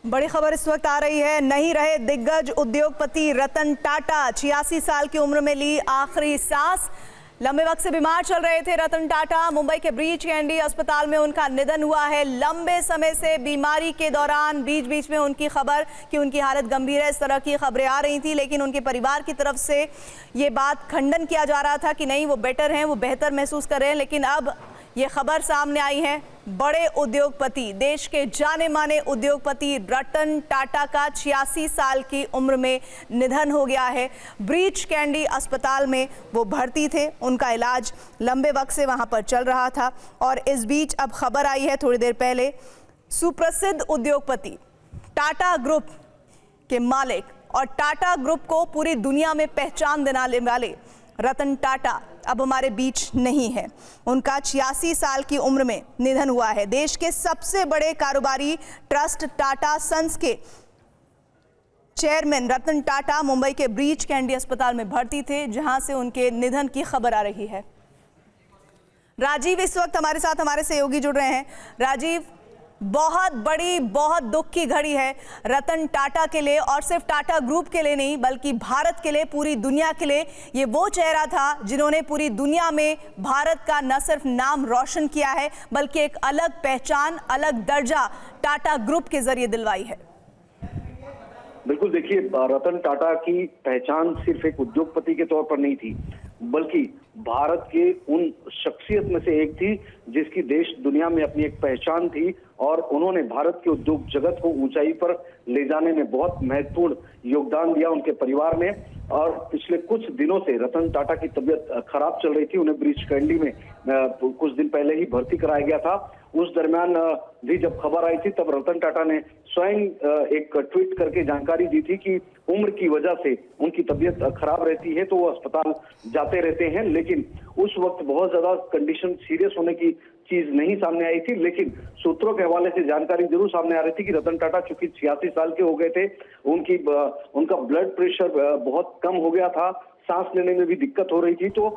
बड़ी खबर इस वक्त आ रही है, नहीं रहे दिग्गज उद्योगपति रतन टाटा। 86 साल की उम्र में ली आखिरी सांस। लंबे वक्त से बीमार चल रहे थे रतन टाटा। मुंबई के ब्रीच कैंडी अस्पताल में उनका निधन हुआ है। लंबे समय से बीमारी के दौरान बीच बीच में उनकी खबर कि उनकी हालत गंभीर है, इस तरह की खबरें आ रही थी, लेकिन उनके परिवार की तरफ से ये बात खंडन किया जा रहा था कि नहीं, वो बेटर हैं, वो बेहतर महसूस कर रहे हैं। लेकिन अब ये खबर सामने आई है, बड़े उद्योगपति, देश के जाने माने उद्योगपति रतन टाटा का 86 साल की उम्र में निधन हो गया है। ब्रीच कैंडी अस्पताल में वो भर्ती थे, उनका इलाज लंबे वक्त से वहां पर चल रहा था। और इस बीच अब खबर आई है थोड़ी देर पहले, सुप्रसिद्ध उद्योगपति, टाटा ग्रुप के मालिक और टाटा ग्रुप को पूरी दुनिया में पहचान दिलाने वाले रतन टाटा अब हमारे बीच नहीं है। उनका 86 साल की उम्र में निधन हुआ है। देश के सबसे बड़े कारोबारी ट्रस्ट टाटा सन्स के चेयरमैन रतन टाटा मुंबई के ब्रीच कैंडी अस्पताल में भर्ती थे, जहां से उनके निधन की खबर आ रही है। राजीव इस वक्त हमारे साथ हमारे सहयोगी जुड़ रहे हैं। राजीव, बहुत बड़ी, बहुत दुख की घड़ी है रतन टाटा के लिए, और सिर्फ टाटा ग्रुप के लिए नहीं बल्कि भारत के लिए, पूरी दुनिया के लिए। ये वो चेहरा था जिन्होंने पूरी दुनिया में भारत का न सिर्फ नाम रोशन किया है बल्कि एक अलग पहचान, अलग दर्जा टाटा ग्रुप के जरिए दिलवाई है। बिल्कुल, देखिए, रतन टाटा की पहचान सिर्फ एक उद्योगपति के तौर पर नहीं थी, बल्कि भारत के उन शख्सियत में से एक थी जिसकी देश दुनिया में अपनी एक पहचान थी, और उन्होंने भारत के उद्योग जगत को ऊंचाई पर ले जाने में बहुत महत्वपूर्ण योगदान दिया उनके परिवार ने। और पिछले कुछ दिनों से रतन टाटा की तबीयत खराब चल रही थी, उन्हें ब्रीच कैंडी में कुछ दिन पहले ही भर्ती कराया गया था। उस दरमियान भी जब खबर आई थी तब रतन टाटा ने स्वयं एक ट्वीट करके जानकारी दी थी कि उम्र की वजह से उनकी तबीयत खराब रहती है तो वो अस्पताल जाते रहते हैं, लेकिन उस वक्त बहुत ज्यादा कंडीशन सीरियस होने की चीज नहीं सामने आई थी। लेकिन सूत्रों के हवाले से जानकारी जरूर सामने आ रही थी कि रतन टाटा चूंकि 86 साल के हो गए थे, उनका ब्लड प्रेशर बहुत कम हो गया था, सांस लेने में भी दिक्कत हो रही थी, तो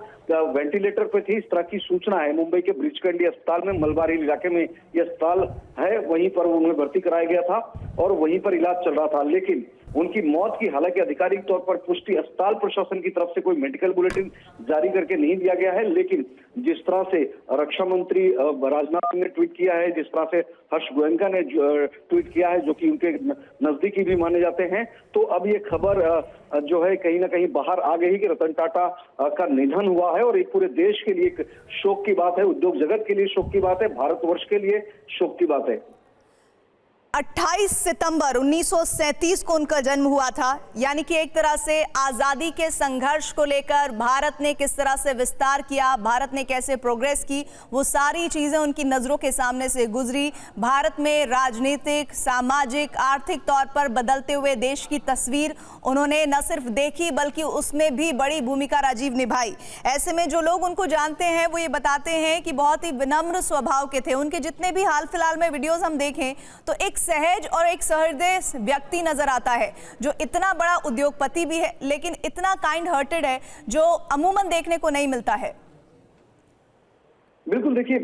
वेंटिलेटर पे थी। इस तरह की सूचना है। मुंबई के ब्रीच कैंडी अस्पताल में, मलबारी इलाके में ये अस्पताल है, वहीं पर उन्हें भर्ती कराया गया था और वहीं पर इलाज चल रहा था। लेकिन उनकी मौत की हालांकि आधिकारिक तौर पर पुष्टि अस्पताल प्रशासन की तरफ से कोई मेडिकल बुलेटिन जारी करके नहीं दिया गया है, लेकिन जिस तरह से रक्षा मंत्री राजनाथ सिंह ने ट्वीट किया है, जिस तरह से हर्ष गोयनका ने ट्वीट किया है, जो कि उनके नजदीकी भी माने जाते हैं, तो अब ये खबर जो है कहीं ना कहीं बाहर आ गई कि रतन टाटा का निधन हुआ है। और एक पूरे देश के लिए एक शोक की बात है, उद्योग जगत के लिए शोक की बात है, भारतवर्ष के लिए शोक की बात है। 28 सितंबर 1937 को उनका जन्म हुआ था, यानी कि एक तरह से आज़ादी के संघर्ष को लेकर भारत ने किस तरह से विस्तार किया, भारत ने कैसे प्रोग्रेस की, वो सारी चीज़ें उनकी नज़रों के सामने से गुजरी। भारत में राजनीतिक, सामाजिक, आर्थिक तौर पर बदलते हुए देश की तस्वीर उन्होंने न सिर्फ देखी बल्कि उसमें भी बड़ी भूमिका राजीव निभाई। ऐसे में जो लोग उनको जानते हैं वो ये बताते हैं कि बहुत ही विनम्र स्वभाव के थे। उनके जितने भी हाल फिलहाल में वीडियोज़ हम देखें तो एक सहज और एक सहृदय व्यक्ति नजर आता है, जो इतना बड़ा उद्योगपति भी है लेकिन इतना काइंड हार्टेड है, जो अमूमन देखने को नहीं मिलता है। बिल्कुल, देखिए,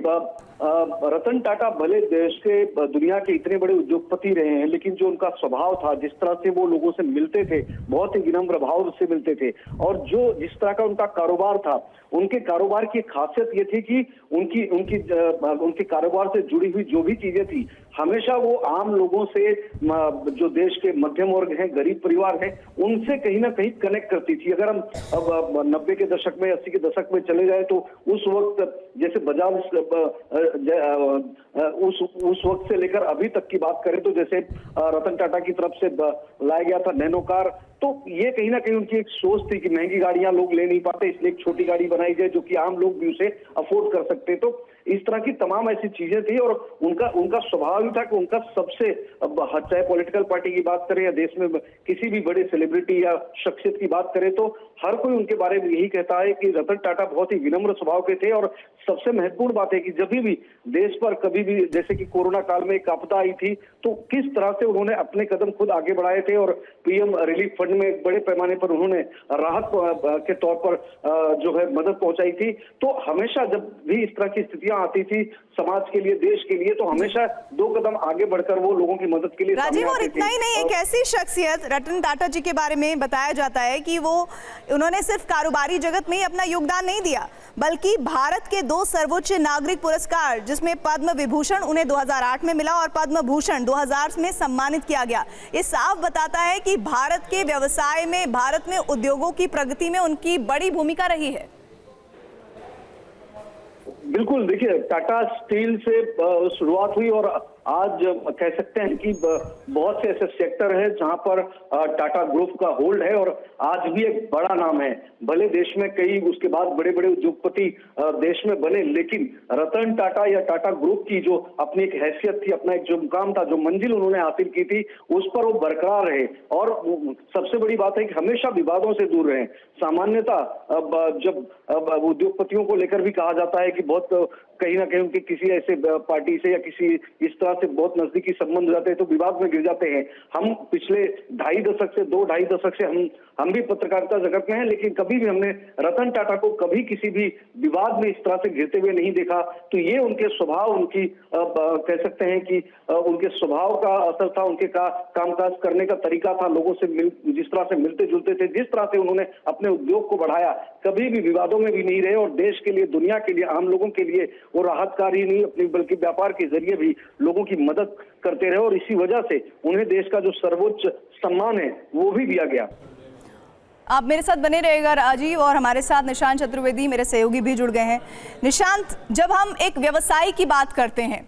रतन टाटा भले देश के, दुनिया के इतने बड़े उद्योगपति रहे हैं, लेकिन जो उनका स्वभाव था, जिस तरह से वो लोगों से मिलते थे, बहुत ही विनम्र भाव से मिलते थे, और जो जिस तरह का उनका कारोबार था, उनके कारोबार की खासियत ये थी कि उनके कारोबार से जुड़ी हुई जो भी चीजें थी, हमेशा वो आम लोगों से, जो देश के मध्यम वर्ग हैं, गरीब परिवार हैं, उनसे कहीं ना कहीं कनेक्ट करती थी। अगर हम अब 90 के दशक में, 80 के दशक में चले जाए तो उस वक्त जैसे बजाज, उस वक्त से लेकर अभी तक की बात करें तो जैसे रतन टाटा की तरफ से लाया गया था नैनो कार, तो ये कहीं ना कहीं उनकी एक सोच थी कि महंगी गाड़ियां लोग ले नहीं पाते, इसलिए एक छोटी गाड़ी बनाई जाए जो कि आम लोग भी उसे अफोर्ड कर सकते। तो इस तरह की तमाम ऐसी चीजें थी, और उनका स्वभाव ही था कि उनका सबसे, चाहे पॉलिटिकल पार्टी की बात करें या देश में किसी भी बड़े सेलिब्रिटी या शख्सियत की बात करें, तो हर कोई उनके बारे में यही कहता है कि रतन टाटा बहुत ही विनम्र स्वभाव के थे। और सबसे महत्वपूर्ण बात है कि जब भी देश पर कभी भी, जैसे कि कोरोना काल में एक आपदा आई थी, तो किस तरह से उन्होंने अपने कदम खुद आगे बढ़ाए थे, और पीएम रिलीफ फंड में बड़े पैमाने पर उन्होंने राहत के तौर पर जो है मदद पहुंचाई थी। तो हमेशा जब भी इस तरह की स्थितियां आती थी समाज के लिए, देश के लिए, तो हमेशा 2 कदम आगे बढ़कर वो लोगों की मदद के लिए राजीव, सामने और आते इतना थे। ही नहीं, एक ऐसी शख्सियत रतन टाटा जी के बारे में बताया जाता है कि उन्होंने सिर्फ कारोबारी जगत में ही अपना योगदान नहीं दिया, बल्कि भारत के 2 सर्वोच्च नागरिक पुरस्कार, जिसमें पद्म विभूषण उन्हें 2008 में मिला और पद्म भूषण 2000 में सम्मानित किया गया। ये साफ बताता है कि भारत के व्यवसाय में, भारत में उद्योगों की प्रगति में उनकी बड़ी भूमिका रही है। बिल्कुल, देखिए टाटा स्टील से शुरुआत हुई और आज कह सकते हैं कि बहुत से ऐसे सेक्टर है जहां पर टाटा ग्रुप का होल्ड है और आज भी एक बड़ा नाम है। भले देश में कई उसके बाद बड़े बड़े उद्योगपति देश में बने, लेकिन रतन टाटा या टाटा ग्रुप की जो अपनी एक हैसियत थी, अपना एक जो मुकाम था, जो मंजिल उन्होंने हासिल की थी, उस पर वो बरकरार रहे। और सबसे बड़ी बात है कि हमेशा विवादों से दूर रहे। सामान्यतः जब उद्योगपतियों को लेकर भी कहा जाता है कि बहुत कहीं ना कहीं उनके किसी ऐसे पार्टी से या किसी इस तरह से बहुत नजदीकी संबंध हो जाते हैं तो विवाद में गिर जाते हैं। हम पिछले 2.5 दशक से 2-2.5 दशक से हम भी पत्रकारिता जगत में हैं, लेकिन कभी भी हमने रतन टाटा को कभी किसी भी विवाद में इस तरह से घिरते हुए नहीं देखा। तो ये उनके स्वभाव, उनकी कह सकते हैं कि उनके स्वभाव का असर था, उनके कामकाज करने का तरीका था, लोगों से जिस तरह से मिलते जुलते थे, जिस तरह से उन्होंने अपने उद्योग को बढ़ाया, कभी भी विवादों में भी नहीं रहे और देश के लिए, दुनिया के लिए, आम लोगों के लिए वो राहतकारी नहीं अपनी, बल्कि व्यापार के जरिए भी लोगों की मदद करते रहे और इसी वजह से उन्हें देश का जो सर्वोच्च सम्मान है वो भी दिया गया। आप मेरे साथ बने रहेगा राजीव, और हमारे साथ निशांत चतुर्वेदी मेरे सहयोगी भी जुड़ गए हैं। निशांत, जब हम एक व्यवसाय की बात करते हैं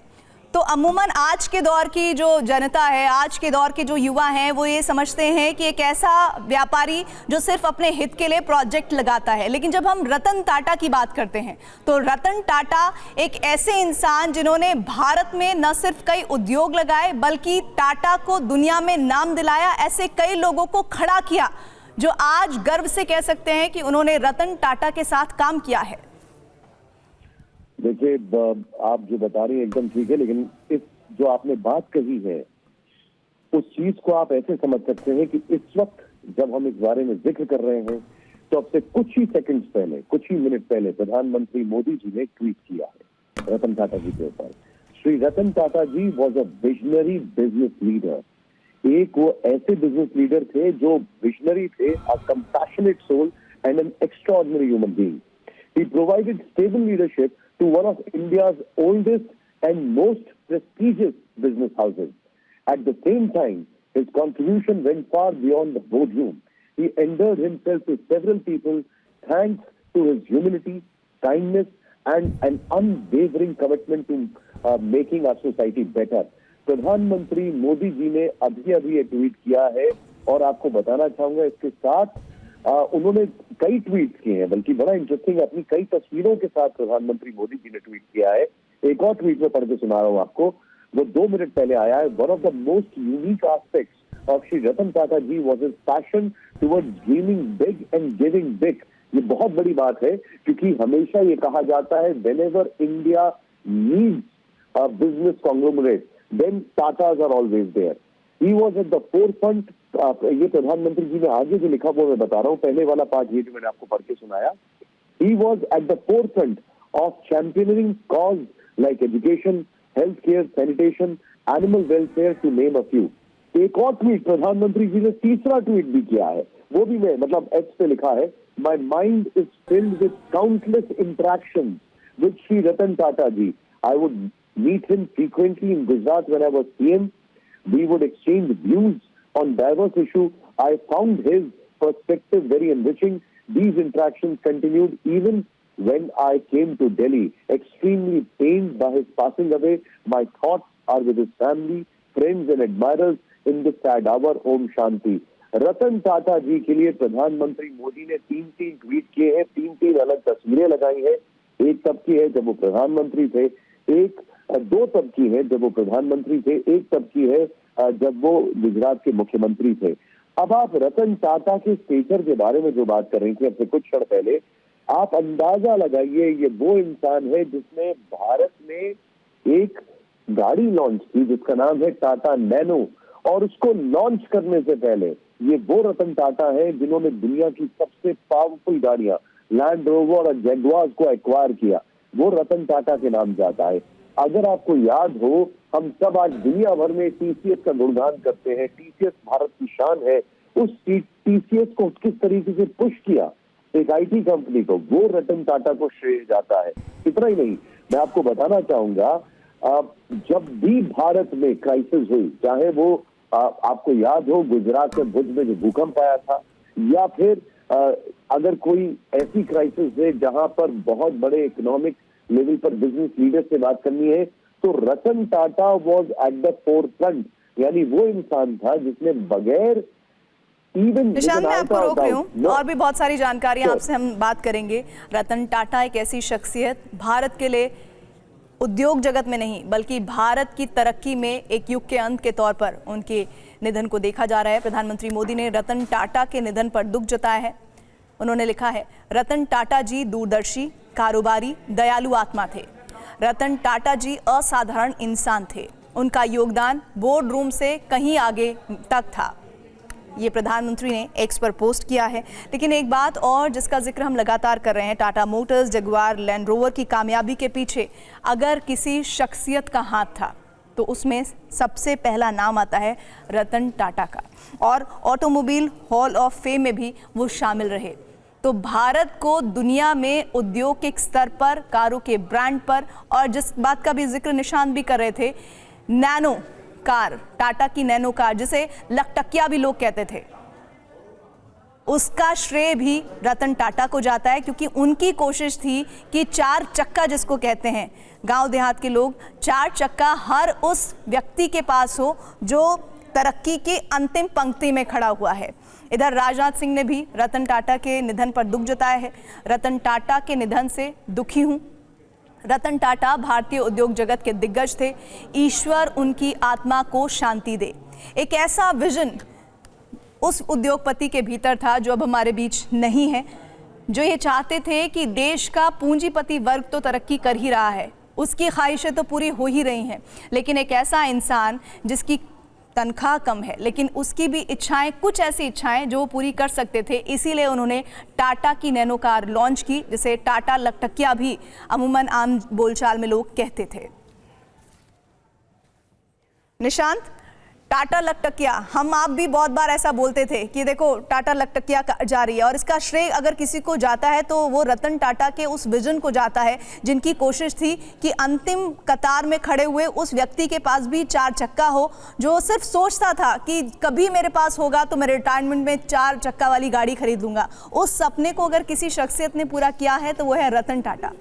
तो अमूमन आज के दौर की जो जनता है, आज के दौर के जो युवा हैं, वो ये समझते हैं कि एक ऐसा व्यापारी जो सिर्फ अपने हित के लिए प्रोजेक्ट लगाता है। लेकिन जब हम रतन टाटा की बात करते हैं तो रतन टाटा एक ऐसे इंसान जिन्होंने भारत में न सिर्फ कई उद्योग लगाए, बल्कि टाटा को दुनिया में नाम दिलाया, ऐसे कई लोगों को खड़ा किया जो आज गर्व से कह सकते हैं कि उन्होंने रतन टाटा के साथ काम किया है। देखिए, आप जो बता रही हैं एकदम ठीक है, लेकिन इस जो आपने बात कही है उस चीज को आप ऐसे समझ सकते हैं कि इस वक्त जब हम इस बारे में जिक्र कर रहे हैं तो अब से कुछ ही सेकंड्स पहले, कुछ ही मिनट पहले प्रधानमंत्री मोदी जी ने एक ट्वीट किया है रतन टाटा जी के ऊपर। Shri Ratan Tata ji was a visionary business leader. एक वो ऐसे बिजनेस लीडर थे जो विजनरी थे, a compassionate soul and an extraordinary human being. He provided stable leadership to one of India's oldest and most prestigious business houses. At the same time, his contribution went far beyond the boardroom. He endeared himself to several people thanks to his humility, kindness, and an unwavering commitment to making our society better. प्रधानमंत्री मोदी जी ने अभी अभी ये tweet किया है और आपको बताना चाहूंगा इसके साथ उन्होंने कई ट्वीट किए हैं, बल्कि बड़ा इंटरेस्टिंग अपनी कई तस्वीरों के साथ प्रधानमंत्री मोदी जी ने ट्वीट किया है। एक और ट्वीट में पढ़ के सुना रहा हूं आपको, वो 2 मिनट पहले आया है। One of the most unique aspects of Shri Ratan Tata ji was his passion towards dreaming big and giving big. ये बहुत बड़ी बात है क्योंकि हमेशा ये कहा जाता है whenever India needs a business conglomerate then Tatas are always there. He was at the forefront. ये प्रधानमंत्री जी ने आगे जो लिखा वो मैं बता रहा हूँ, पहले वाला पार्ट ये जो मैंने आपको पढ़ के सुनाया। He was at the forefront of championing cause like education, healthcare, sanitation, animal welfare to name a few. एक और ट्वीट प्रधानमंत्री जी ने तीसरा ट्वीट भी किया है, वो भी मैं मतलब एच पे लिखा है, My mind is filled with countless interactions with Sri Ratan Tata ji. I would meet him frequently in Gujarat when I was PM. We would exchange views on diverse issues. I found his perspective very enriching. These interactions continued even when I came to Delhi. Extremely pained by his passing away, my thoughts are with his family, friends and admirers in this sad hour. Om Shanti. रतन टाटा जी के लिए प्रधानमंत्री मोदी ने 3 tweet किए हैं, 3 अलग तस्वीरें लगाई है। एक तब की है जब वो प्रधानमंत्री थे, 2 तब की है जब वो प्रधानमंत्री थे, एक तब की है जब वो गुजरात के मुख्यमंत्री थे। अब आप रतन टाटा के स्टेचर के बारे में जो बात कर रही थी अब से कुछ क्षण पहले, आप अंदाजा लगाइए ये वो इंसान है जिसने भारत में एक गाड़ी लॉन्च की जिसका नाम है टाटा नैनो, और उसको लॉन्च करने से पहले ये वो रतन टाटा है जिन्होंने दुनिया की सबसे पावरफुल गाड़ियां लैंड रोवर और जैगुआर को एक्वायर किया। वो रतन टाटा के नाम जाता है। अगर आपको याद हो, हम सब आज दुनिया भर में टीसीएस का गुणगान करते हैं, टीसीएस भारत की शान है। उस टीसीएस को किस तरीके से पुश किया एक आईटी कंपनी को, वो रतन टाटा को श्रेय जाता है। इतना ही नहीं, मैं आपको बताना चाहूंगा, जब भी भारत में क्राइसिस हुई, चाहे वो आपको याद हो गुजरात के भुज में जो भूकंप आया था, या फिर अगर कोई ऐसी क्राइसिस है जहां पर बहुत बड़े इकोनॉमिक लेवल पर बिजनेस लीडर से बात करनी है, तो Ratan Tata was at the forefront. यानी वो इंसान था जिसने बगैर निशांत, मैं आपको रोक रही हूँ, और भी बहुत सारी जानकारी आपसे हम बात करेंगे। रतन टाटा एक ऐसी शख्सियत, भारत के लिए उद्योग जगत में नहीं बल्कि भारत की तरक्की में एक युग के अंत के तौर पर उनके निधन को देखा जा रहा है। प्रधानमंत्री मोदी ने रतन टाटा के निधन पर दुख जताया है। उन्होंने लिखा है, रतन टाटा जी दूरदर्शी, कारोबारी, दयालु आत्मा थे। रतन टाटा जी असाधारण इंसान थे। उनका योगदान बोर्ड रूम से कहीं आगे तक था। ये प्रधानमंत्री ने एक्स पर पोस्ट किया है। लेकिन एक बात और जिसका जिक्र हम लगातार कर रहे हैं, Tata Motors, Jaguar land rover की कामयाबी के पीछे अगर किसी शख्सियत का हाथ था तो उसमें सबसे पहला नाम आता है रतन टाटा का, और ऑटोमोबाइल हॉल ऑफ फेम में भी वो शामिल रहे। तो भारत को दुनिया में औद्योगिक स्तर पर, कारों के ब्रांड पर, और जिस बात का भी जिक्र निशांत भी कर रहे थे, नैनो कार, टाटा की नैनो कार जिसे लखटकिया भी लोग कहते थे, उसका श्रेय भी रतन टाटा को जाता है, क्योंकि उनकी कोशिश थी कि 4 चक्का जिसको कहते हैं, गांव देहात के लोग, 4 चक्का हर उस व्यक्ति के पास हो जो तरक्की की अंतिम पंक्ति में खड़ा हुआ है। इधर राजनाथ सिंह ने भी रतन टाटा के निधन पर दुख जताया है। रतन टाटा के निधन से दुखी हूं। रतन टाटा भारतीय उद्योग जगत के दिग्गज थे। ईश्वर उनकी आत्मा को शांति दे। एक ऐसा विजन उस उद्योगपति के भीतर था जो अब हमारे बीच नहीं है, जो ये चाहते थे कि देश का पूंजीपति वर्ग तो तरक्की कर ही रहा है, उसकी ख्वाहिशें तो पूरी हो ही रही हैं, लेकिन एक ऐसा इंसान जिसकी तनख्वाह कम है लेकिन उसकी भी इच्छाएं, कुछ ऐसी इच्छाएं जो वो पूरी कर सकते थे, इसीलिए उन्होंने टाटा की नैनो कार लॉन्च की, जिसे टाटा लखटकिया भी अमूमन आम बोलचाल में लोग कहते थे। निशांत, टाटा लखटकिया, हम आप भी बहुत बार ऐसा बोलते थे कि देखो टाटा लखटकिया जा रही है, और इसका श्रेय अगर किसी को जाता है तो वो रतन टाटा के उस विजन को जाता है, जिनकी कोशिश थी कि अंतिम कतार में खड़े हुए उस व्यक्ति के पास भी 4 चक्का हो, जो सिर्फ सोचता था कि कभी मेरे पास होगा तो मैं रिटायरमेंट में 4 चक्का वाली गाड़ी खरीद लूंगा। उस सपने को अगर किसी शख्सियत ने पूरा किया है तो वो है रतन टाटा।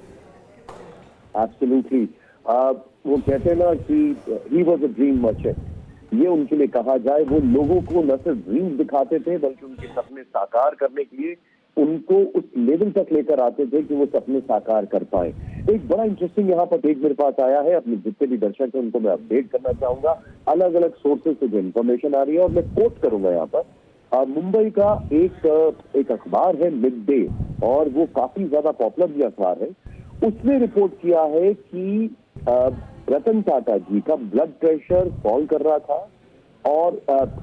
एब्सोल्युटली, वो कहते हैं ना कि he was a dream merchant. ये उनके लिए कहा जाए, वो लोगों को न सिर्फ ड्रीम दिखाते थे बल्कि उनके सपने साकार करने के लिए उनको उस लेवल तक लेकर आते थे कि वो सपने साकार कर पाए। एक बड़ा इंटरेस्टिंग यहाँ पर टेक मेरे पास आया है, अपने जितने भी दर्शक हैं उनको मैं अपडेट करना चाहूंगा। अलग अलग सोर्सेज से जो इन्फॉर्मेशन आ रही है और मैं कोट करूंगा यहाँ पर। मुंबई का एक अखबार है मिड डे, और वो काफी ज्यादा पॉपुलर भी अखबार है। उसने रिपोर्ट किया है कि रतन टाटा जी का ब्लड प्रेशर फॉल कर रहा था, और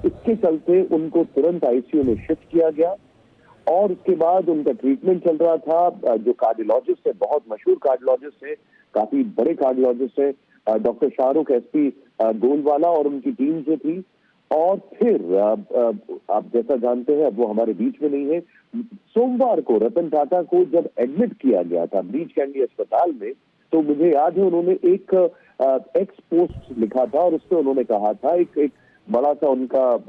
इसके चलते उनको तुरंत आईसीयू में शिफ्ट किया गया, और उसके बाद उनका ट्रीटमेंट चल रहा था। जो कार्डियोलॉजिस्ट है, बहुत मशहूर कार्डियोलॉजिस्ट है, काफी बड़े कार्डियोलॉजिस्ट है, डॉक्टर शाहरुख एसपी गोलवाला और उनकी टीम जो थी। और फिर आप जैसा जानते हैं, अब वो हमारे बीच में नहीं है। सोमवार को रतन टाटा को जब एडमिट किया गया था ब्रीच कैंडी अस्पताल में, तो मुझे याद है उन्होंने एक एक्स पोस्ट लिखा था, और उसमें उन्होंने कहा था, एक बड़ा सा उनका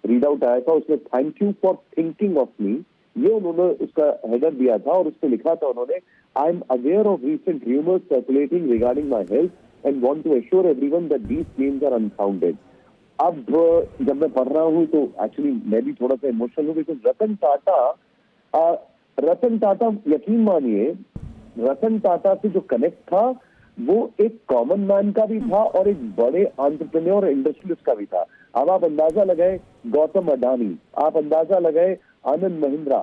रीड आउट आया था, उसमें thank you for thinking of me, ये उन्होंने उसका हेडर दिया था। और उसमें लिखा था उन्होंने, I am aware of recent rumours circulating regarding my health and want to assure everyone that these claims are unfounded. अब जब मैं पढ़ रहा हूं तो एक्चुअली मैं भी थोड़ा सा इमोशनल हूं, बिकॉज रतन टाटा यकीन मानिए, रतन टाटा से जो कनेक्ट था वो एक कॉमन मैन का भी था और एक बड़े एंटरप्रेन्योर इंडस्ट्रियलिस्ट का भी था। अब आप अंदाजा लगाए, गौतम अडानी, आप अंदाजा लगाए आनंद महिंद्रा,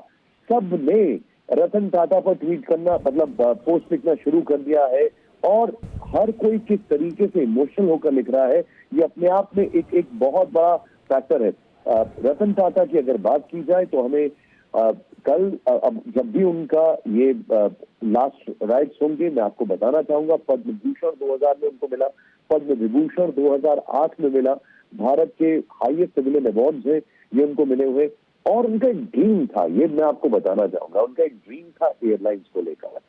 सब ने रतन टाटा पर ट्वीट करना, मतलब पोस्ट लिखना शुरू कर दिया है, और हर कोई किस तरीके से इमोशनल होकर लिख रहा है, ये अपने आप में एक बहुत बड़ा फैक्टर है। रतन टाटा की अगर बात की जाए तो हमें कल अब जब भी उनका ये लास्ट राइट्स होंगे, मैं आपको बताना चाहूंगा, पद्म भूषण 2000 में उनको मिला, पद्म विभूषण 2008 में मिला, भारत के हाईएस्ट सिविलियन अवार्ड्स हैं ये उनको मिले हुए। और उनका एक ड्रीम था, ये मैं आपको बताना चाहूंगा, उनका एक ड्रीम था एयरलाइंस को लेकर,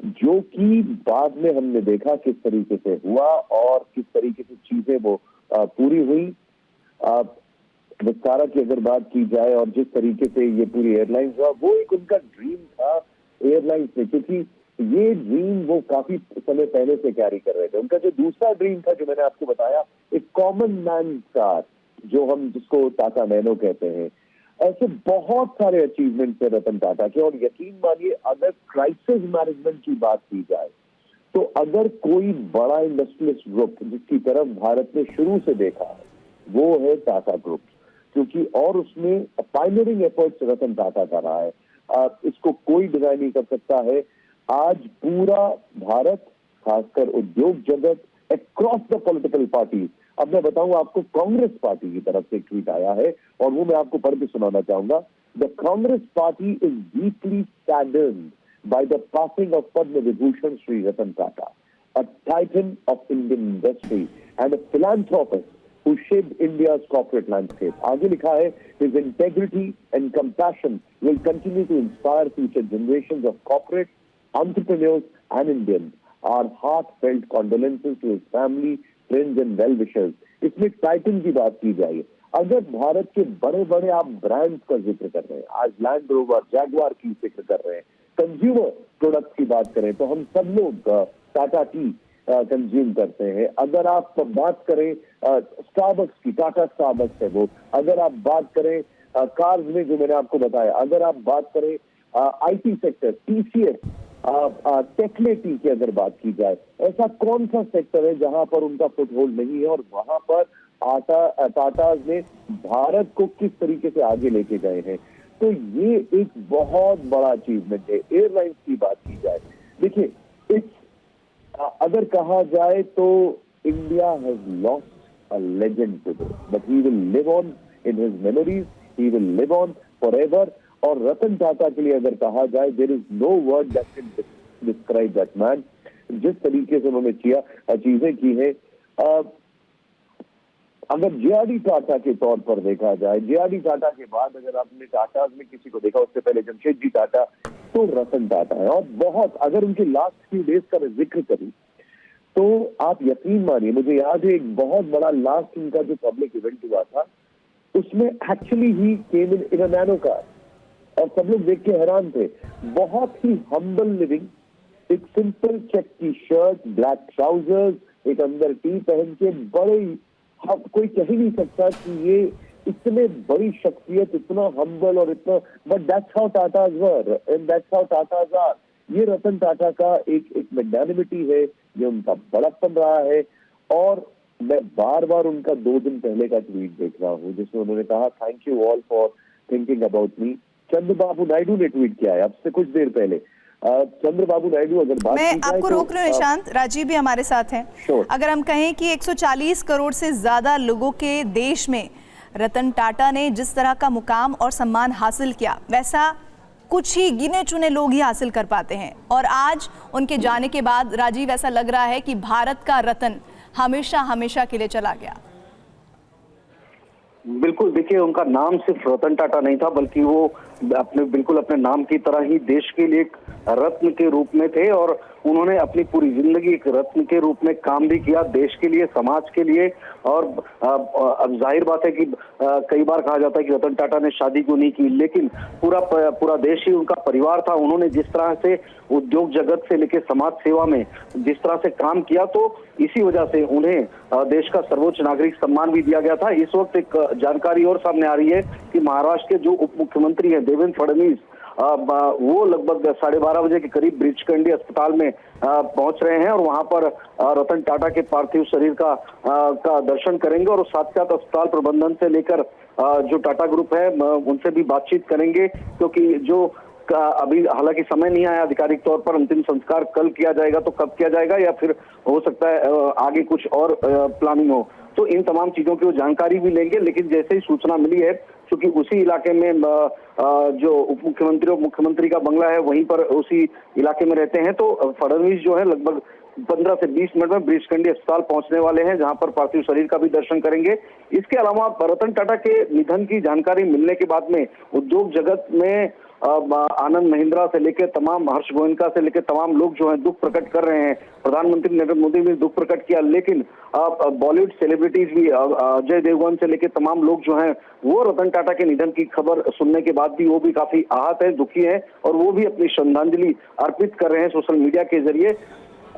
जो कि बाद में हमने देखा किस तरीके से हुआ और किस तरीके से चीजें वो पूरी हुई। विस्तारा की अगर बात की जाए और जिस तरीके से ये पूरी एयरलाइंस हुआ, वो एक उनका ड्रीम था एयरलाइंस में, क्योंकि ये ड्रीम वो काफी समय पहले से कैरी कर रहे थे। उनका जो दूसरा ड्रीम था, जो मैंने आपको बताया, एक कॉमन मैन कार, जो हम जिसको टाटा नैनो कहते हैं, ऐसे बहुत सारे अचीवमेंट है रतन टाटा के। और यकीन मानिए, अगर क्राइसिस मैनेजमेंट की बात की जाए तो अगर कोई बड़ा इंडस्ट्रियलिस्ट ग्रुप जिसकी तरफ भारत ने शुरू से देखा है वो है टाटा ग्रुप, क्योंकि और उसमें पायनियरिंग एफर्ट्स रतन टाटा का रहा है। इसको कोई डिनाई नहीं कर सकता है। आज पूरा भारत, खासकर उद्योग जगत, अक्रॉस द पॉलिटिकल पार्टी, अब मैं बताऊं आपको, कांग्रेस पार्टी की तरफ से एक ट्वीट आया है और वो मैं आपको पढ़ के सुनाना चाहूंगा। The Congress party is deeply saddened by the passing of Padma Vibhushan Shri Ratan Tata, a titan of Indian industry and a philanthropist who shaped India's corporate landscape. आगे लिखा है, his integrity and compassion will continue to inspire future generations of corporate entrepreneurs and Indians. Our heartfelt condolences to his family, friends and well-wishers. इसमें Titan की बात की जाए, अगर भारत के बड़े बड़े आप ब्रांड्स का जिक्र कर रहे हैं, आज लैंड रोवर, जैगुआर की जिक्र कर रहे हैं, कंज्यूमर प्रोडक्ट्स की बात करें तो हम सब लोग टाटा टी कंज्यूम करते हैं। अगर आप बात करें स्टारबक्स की, टाटा स्टारबक्स है वो, अगर आप बात करें कार्स में, जो मैंने आपको बताया, अगर आप बात करें आईटी सेक्टर, टीसीएस, टेक्ले टी की अगर बात की जाए, ऐसा कौन सा सेक्टर है जहां पर उनका फुटहोल्ड नहीं है और वहां पर टाटा ने भारत को किस तरीके से आगे लेके गए हैं। तो ये एक बहुत बड़ा अचीवमेंट है। एयरलाइंस की बात की जाए, देखिए, इस अगर कहा जाए तो India has lost a legend today, but he will live on in his memories, he will live on forever. और रतन टाटा के लिए अगर कहा जाए, there is no word that can describe that man. जिस तरीके से उन्होंने चीजें की हैं, अगर जेआरडी टाटा के तौर पर देखा जाए, जेआरडी टाटा के बाद अगर आपने टाटा में किसी को देखा, उससे पहले जमशेदजी टाटा, तो रतन टाटा है। और बहुत, अगर उनके लास्ट फ्यू डेज का मैं जिक्र करूं तो आप यकीन मानिए, मुझे याद है एक बहुत बड़ा लास्ट उनका जो पब्लिक इवेंट हुआ था, उसमें एक्चुअली ही केम इन अ नैनो कार और सब लोग देख के हैरान थे। बहुत ही हम्बल लिविंग, एक सिंपल चेक की शर्ट, ब्लैक ट्राउजर्स, एक अंदर टी पहन के, बड़े, कोई कह ही नहीं सकता कि ये इतने बड़ी शख्सियत, इतना हम्बल और इतना, but that's how Tatas were and that's how Tatas are. ये रतन टाटा का एक मैग्नानिमिटी है, ये उनका बड़प्पन रहा है। और मैं बार बार उनका 2 दिन पहले का ट्वीट देख रहा हूँ जिसमें उन्होंने कहा, thank you all for thinking about me. Chandrababu Naidu ने ट्वीट किया है अब से कुछ देर पहले। चंद्रबाबू नायडू, अगर बात मैं की जाए आपको तो, रोक रही हूं निशांत, राजीव भी हमारे साथ हैं। Sure. अगर हम कहें कि 140 करोड़ से ज्यादा लोगों के देश में रतन टाटा ने जिस तरह का मुकाम और सम्मान हासिल किया, वैसा कुछ ही गिने चुने लोग ही हासिल कर पाते हैं। और आज उनके जाने के बाद राजीव, ऐसा लग रहा है कि भारत का रतन हमेशा हमेशा के लिए चला गया। बिल्कुल, देखिए, उनका नाम सिर्फ रतन टाटा नहीं था, बल्कि वो अपने नाम की तरह ही देश के लिए एक रत्न के रूप में थे। और उन्होंने अपनी पूरी जिंदगी एक रत्न के रूप में काम भी किया, देश के लिए, समाज के लिए। और अब जाहिर बात है कि कई बार कहा जाता है कि रतन टाटा ने शादी क्यों नहीं की, लेकिन पूरा देश ही उनका परिवार था। उन्होंने जिस तरह से उद्योग जगत से लेकर समाज सेवा में जिस तरह से काम किया, तो इसी वजह से उन्हें देश का सर्वोच्च नागरिक सम्मान भी दिया गया था। इस वक्त एक जानकारी और सामने आ रही है कि महाराष्ट्र के जो उप मुख्यमंत्री हैं देवेंद्र फडणवीस, वो लगभग 12:30 बजे के करीब ब्रीच कैंडी अस्पताल में पहुंच रहे हैं और वहां पर रतन टाटा के पार्थिव शरीर का दर्शन करेंगे और साथ साथ अस्पताल प्रबंधन से लेकर जो टाटा ग्रुप है उनसे भी बातचीत करेंगे, क्योंकि जो अभी हालांकि समय नहीं आया आधिकारिक तौर पर, अंतिम संस्कार कल किया जाएगा, तो कब किया जाएगा या फिर हो सकता है आगे कुछ और प्लानिंग हो, तो इन तमाम चीजों की वो जानकारी भी लेंगे। लेकिन जैसे ही सूचना मिली है क्योंकि उसी इलाके में जो उप मुख्यमंत्री और मुख्यमंत्री का बंगला है वहीं पर उसी इलाके में रहते हैं। तो फडणवीस जो है लगभग 15 से 20 मिनट में ब्रीच कैंडी अस्पताल पहुंचने वाले हैं, जहां पर पार्थिव शरीर का भी दर्शन करेंगे। इसके अलावा रतन टाटा के निधन की जानकारी मिलने के बाद में उद्योग जगत में आनंद महिंद्रा से लेकर तमाम, हर्ष गोयनका से लेकर तमाम लोग जो हैं दुख प्रकट कर रहे हैं। प्रधानमंत्री नरेंद्र मोदी ने दुख प्रकट किया, लेकिन बॉलीवुड सेलिब्रिटीज भी, अजय देवगन से लेकर तमाम लोग जो हैं वो रतन टाटा के निधन की खबर सुनने के बाद भी वो भी काफी आहत है, दुखी है, और वो भी अपनी श्रद्धांजलि अर्पित कर रहे हैं सोशल मीडिया के जरिए।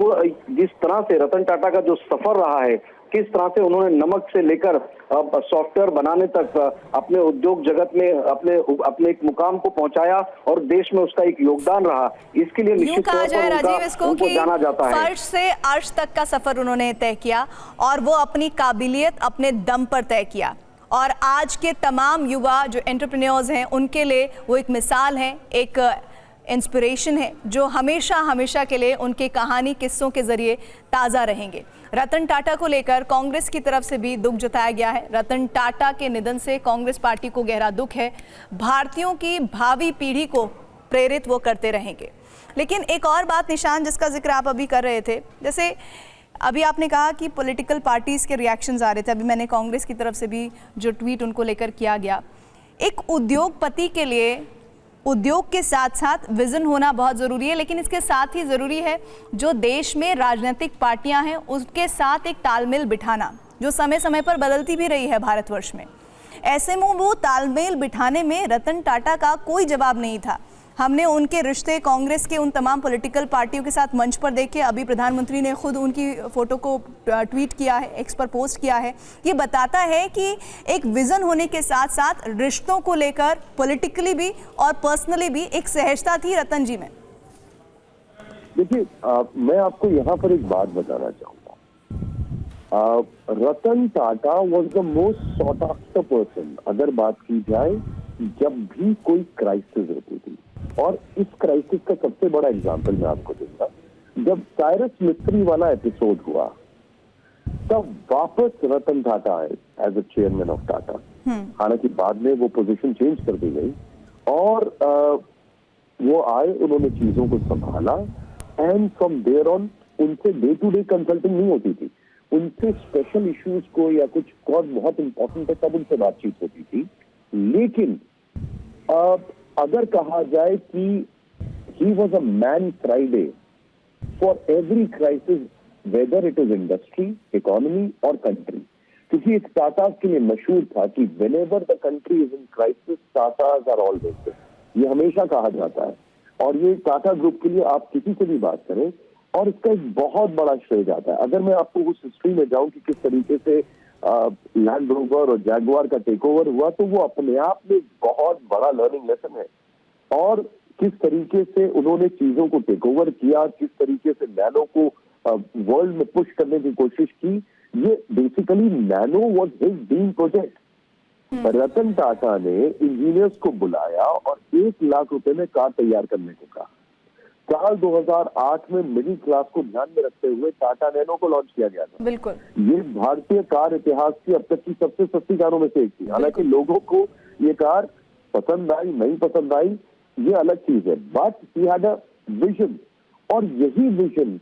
जिस तरह से रतन टाटा का जो सफर रहा है, किस तरह से उन्होंने नमक से लेकर सॉफ्टवेयर बनाने तक अपने उद्योग जगत में अपने एक मुकाम को पहुंचाया और देश में उसका एक योगदान रहा, इसके लिए निश्चित तौर पर उनको जाना जाता है। फर्श से अर्श तक का सफर उन्होंने तय किया और वो अपनी काबिलियत अपने दम पर तय किया, और आज के तमाम युवा जो एंटरप्रेन्योर्स हैं उनके लिए वो एक मिसाल है, एक इंस्पिरेशन है, जो हमेशा हमेशा के लिए उनके कहानी किस्सों के जरिए ताज़ा रहेंगे। रतन टाटा को लेकर कांग्रेस की तरफ से भी दुख जताया गया है। रतन टाटा के निधन से कांग्रेस पार्टी को गहरा दुख है। भारतीयों की भावी पीढ़ी को प्रेरित वो करते रहेंगे। लेकिन एक और बात निशान, जिसका जिक्र आप अभी कर रहे थे, जैसे अभी आपने कहा कि पॉलिटिकल पार्टीज़ के रिएक्शंस आ रहे थे, अभी मैंने कांग्रेस की तरफ से भी जो ट्वीट उनको लेकर किया गया। एक उद्योगपति के लिए उद्योग के साथ साथ विजन होना बहुत ज़रूरी है, लेकिन इसके साथ ही ज़रूरी है जो देश में राजनीतिक पार्टियां हैं उसके साथ एक तालमेल बिठाना, जो समय समय पर बदलती भी रही है भारतवर्ष में। ऐसे में वो तालमेल बिठाने में रतन टाटा का कोई जवाब नहीं था। हमने उनके रिश्ते कांग्रेस के उन तमाम पॉलिटिकल पार्टियों के साथ मंच पर देखे। अभी प्रधानमंत्री ने खुद उनकी फ़ोटो को ट्वीट किया है, एक्स पर पोस्ट किया है। ये बताता है कि एक विज़न होने के साथ साथ रिश्तों को लेकर पॉलिटिकली भी और पर्सनली भी एक सहजता थी रतन जी में। देखिए, मैं आपको यहाँ पर एक बात बताना चाहूँगा। Ratan Tata was the most sought after person, अगर बात की जाए जब भी कोई क्राइसिस होती थी। और इस क्राइसिस का सबसे बड़ा एग्जांपल मैं आपको दूंगा, जब साइरस मिस्त्री वाला एपिसोड हुआ तब वापस रतन टाटा आए as a chairman of Tata. हालांकि बाद में वो पोजीशन चेंज कर दी गई, और वो आए, उन्होंने चीजों को संभाला, एंड फ्रॉम देयर ऑन उनसे डे टू डे कंसल्टिंग नहीं होती थी, उनसे स्पेशल इश्यूज को या कुछ बहुत इंपॉर्टेंट है तब उनसे बातचीत होती थी। लेकिन अगर कहा जाए कि he was a man Friday for every crisis, whether it is industry, economy और कंट्री, क्योंकि एक टाटा के लिए मशहूर था कि whenever the country is in crisis, Tatas are always there. ये हमेशा कहा जाता है, और ये टाटा ग्रुप के लिए आप किसी से भी बात करें, और इसका एक बहुत बड़ा श्रेय जाता है। अगर मैं आपको उस हिस्ट्री में जाऊं कि किस तरीके से लैंड रोवर और जैगुआर का टेक ओवर हुआ, तो वो अपने आप में बहुत बड़ा लर्निंग लेसन है। और किस तरीके से उन्होंने चीजों को टेक ओवर किया, किस तरीके से नैनो को वर्ल्ड में पुश करने की कोशिश की, ये basically Nano was his dream project. Ratan Tata ने इंजीनियर्स को बुलाया और 1 लाख रुपए में कार तैयार करने को कहा। साल 2008 में मिडिल क्लास को ध्यान में रखते हुए टाटा नैनो को लॉन्च किया गया था। बिल्कुल, ये भारतीय कार इतिहास की अब तक की सबसे सस्ती कारों में से एक थी। हालांकि लोगों को ये कार पसंद आई, नहीं पसंद आई, ये अलग चीज है, but he had a vision. और यही विजन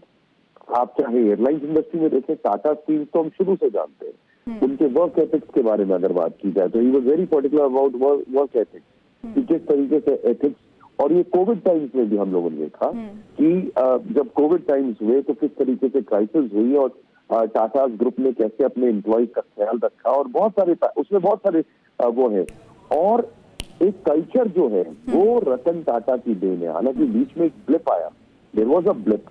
आप चाहे एयरलाइंस इंडस्ट्री में देखें, टाटा स्टील तो हम शुरू से जानते हैं, उनके वर्क एथिक्स के बारे में अगर बात की जाए तो he was very particular about work ethics, कि किस तरीके से एथिक्स। और ये कोविड टाइम्स में भी हम लोगों ने देखा कि जब कोविड टाइम्स हुए तो किस तरीके से क्राइसिस हुई, और टाटा ग्रुप ने कैसे अपने एम्प्लॉयज का ख्याल रखा, और बहुत सारे उसमें बहुत सारे वो है। और एक कल्चर जो है वो रतन टाटा की देन है। हालांकि बीच में एक ब्लिप आया, देयर वाज अ ब्लिप,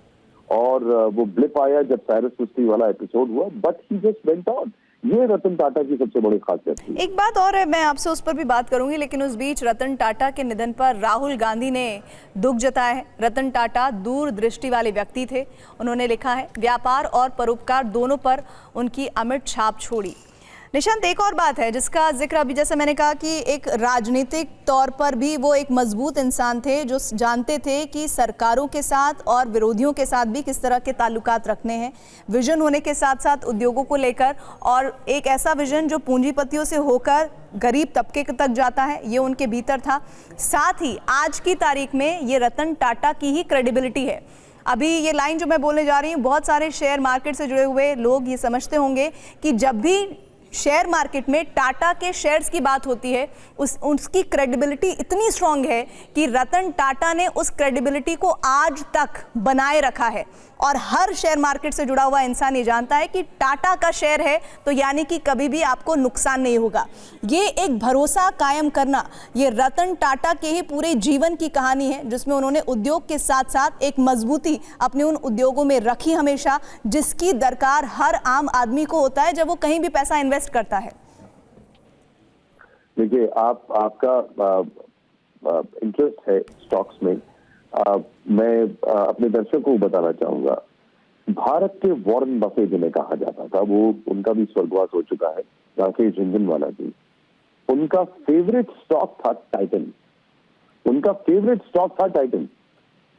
और वो ब्लिप आया जब साइरस मिस्त्री वाला एपिसोड हुआ, but he just went on. ये रतन टाटा की सबसे बड़ी खासियत थी। एक बात और है, मैं आपसे उस पर भी बात करूंगी, लेकिन उस बीच रतन टाटा के निधन पर राहुल गांधी ने दुख जताया है। रतन टाटा दूरदृष्टि वाले व्यक्ति थे। उन्होंने लिखा है, व्यापार और परोपकार दोनों पर उनकी अमिट छाप छोड़ी। निशांत, एक और बात है जिसका जिक्र अभी जैसे मैंने कहा कि एक राजनीतिक तौर पर भी वो एक मजबूत इंसान थे जो जानते थे कि सरकारों के साथ और विरोधियों के साथ भी किस तरह के ताल्लुकात रखने हैं, विजन होने के साथ साथ उद्योगों को लेकर, और एक ऐसा विजन जो पूंजीपतियों से होकर गरीब तबके तक जाता है, ये उनके भीतर था। साथ ही आज की तारीख में ये रतन टाटा की ही क्रेडिबिलिटी है। अभी ये लाइन जो मैं बोलने जा रही हूँ, बहुत सारे शेयर मार्केट से जुड़े हुए लोग ये समझते होंगे कि जब भी शेयर मार्केट में टाटा के शेयर्स की बात होती है उसकी क्रेडिबिलिटी इतनी स्ट्रांग है कि रतन टाटा ने उस क्रेडिबिलिटी को आज तक बनाए रखा है। और हर शेयर मार्केट से जुड़ा हुआ इंसान ये जानता है कि टाटा का शेयर है तो यानी कि कभी भी आपको नुकसान नहीं होगा। ये एक भरोसा कायम करना, ये रतन टाटा के ही पूरे जीवन की कहानी है, जिसमें उन्होंने उद्योग के साथ साथ एक मजबूती अपने उन उद्योगों में रखी हमेशा, जिसकी दरकार हर आम आदमी को होता है जब वो कहीं भी पैसा इन्वेस्ट करता है। देखिए, आपका इंटरेस्ट है स्टॉक्स में। मैं अपने दर्शकों को बताना चाहूंगा, भारत के वॉरेन बफे जिन्हें कहा जाता था, वो उनका भी स्वर्गवास हो चुका है, राकेश झुनझुनवाला जी। उनका फेवरेट स्टॉक था टाइटन। उनका फेवरेट स्टॉक था टाइटन,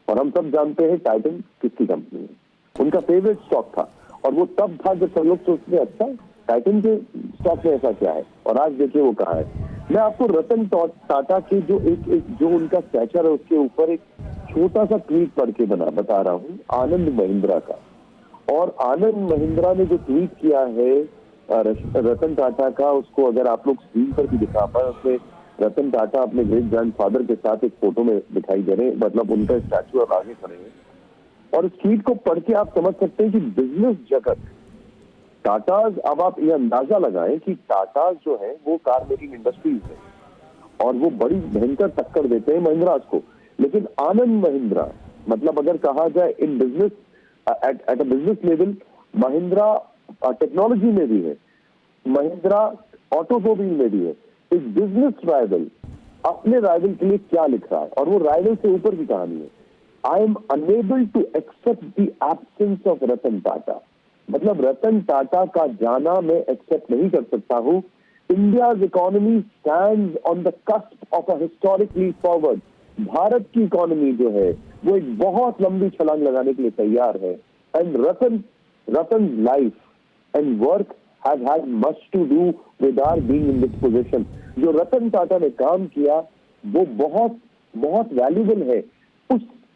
और हम सब जानते हैं टाइटन किसकी कंपनी है। उनका फेवरेट स्टॉक था, और वो तब था जब सब लोग सोचते अच्छा टाइटन के स्टॉक में ऐसा क्या है, और आज देखिए वो कहाँ है। मैं आपको रतन टाटा के जो उनका स्टैचर है उसके ऊपर एक छोटा सा ट्वीट पढ़ के बता रहा हूँ, आनंद महिंद्रा का। और आनंद महिंद्रा ने जो ट्वीट किया है रतन टाटा का, उसको अगर आप लोग स्क्रीन पर भी दिखा पाए, उसमें रतन टाटा अपने ग्रेट ग्रैंडफादर के साथ एक फोटो में दिखाई दे रहे हैं, मतलब उनका स्टैचू और आगे खड़े हैं। और इस ट्वीट को पढ़ के आप समझ सकते हैं कि बिजनेस जगत टाटाज, अब आप ये अंदाजा लगाएं कि टाटाज जो है वो कार मेकिंग इंडस्ट्रीज है और वो बड़ी भयंकर टक्कर देते हैं महिंद्राज को। लेकिन आनंद महिंद्रा, मतलब अगर कहा जाए in business at a business level, Mahindra technology में भी है, महिंद्रा ऑटोमोबाइल में भी है। एक बिजनेस राइवल अपने राइवल के लिए क्या लिख रहा है, और वो राइवल से ऊपर की कहानी है। I am unable to accept the absence of Ratan Tata, मतलब रतन टाटा का जाना मैं एक्सेप्ट नहीं कर सकता हूं। India's economy stands on the cusp of a historic leap forward. Bharat की इकोनॉमी जो है वो एक बहुत लंबी छलांग लगाने के लिए तैयार है। And Ratan life and work have had much to do with our being in this position. जो रतन टाटा ने काम किया वो बहुत बहुत वैल्यूबल है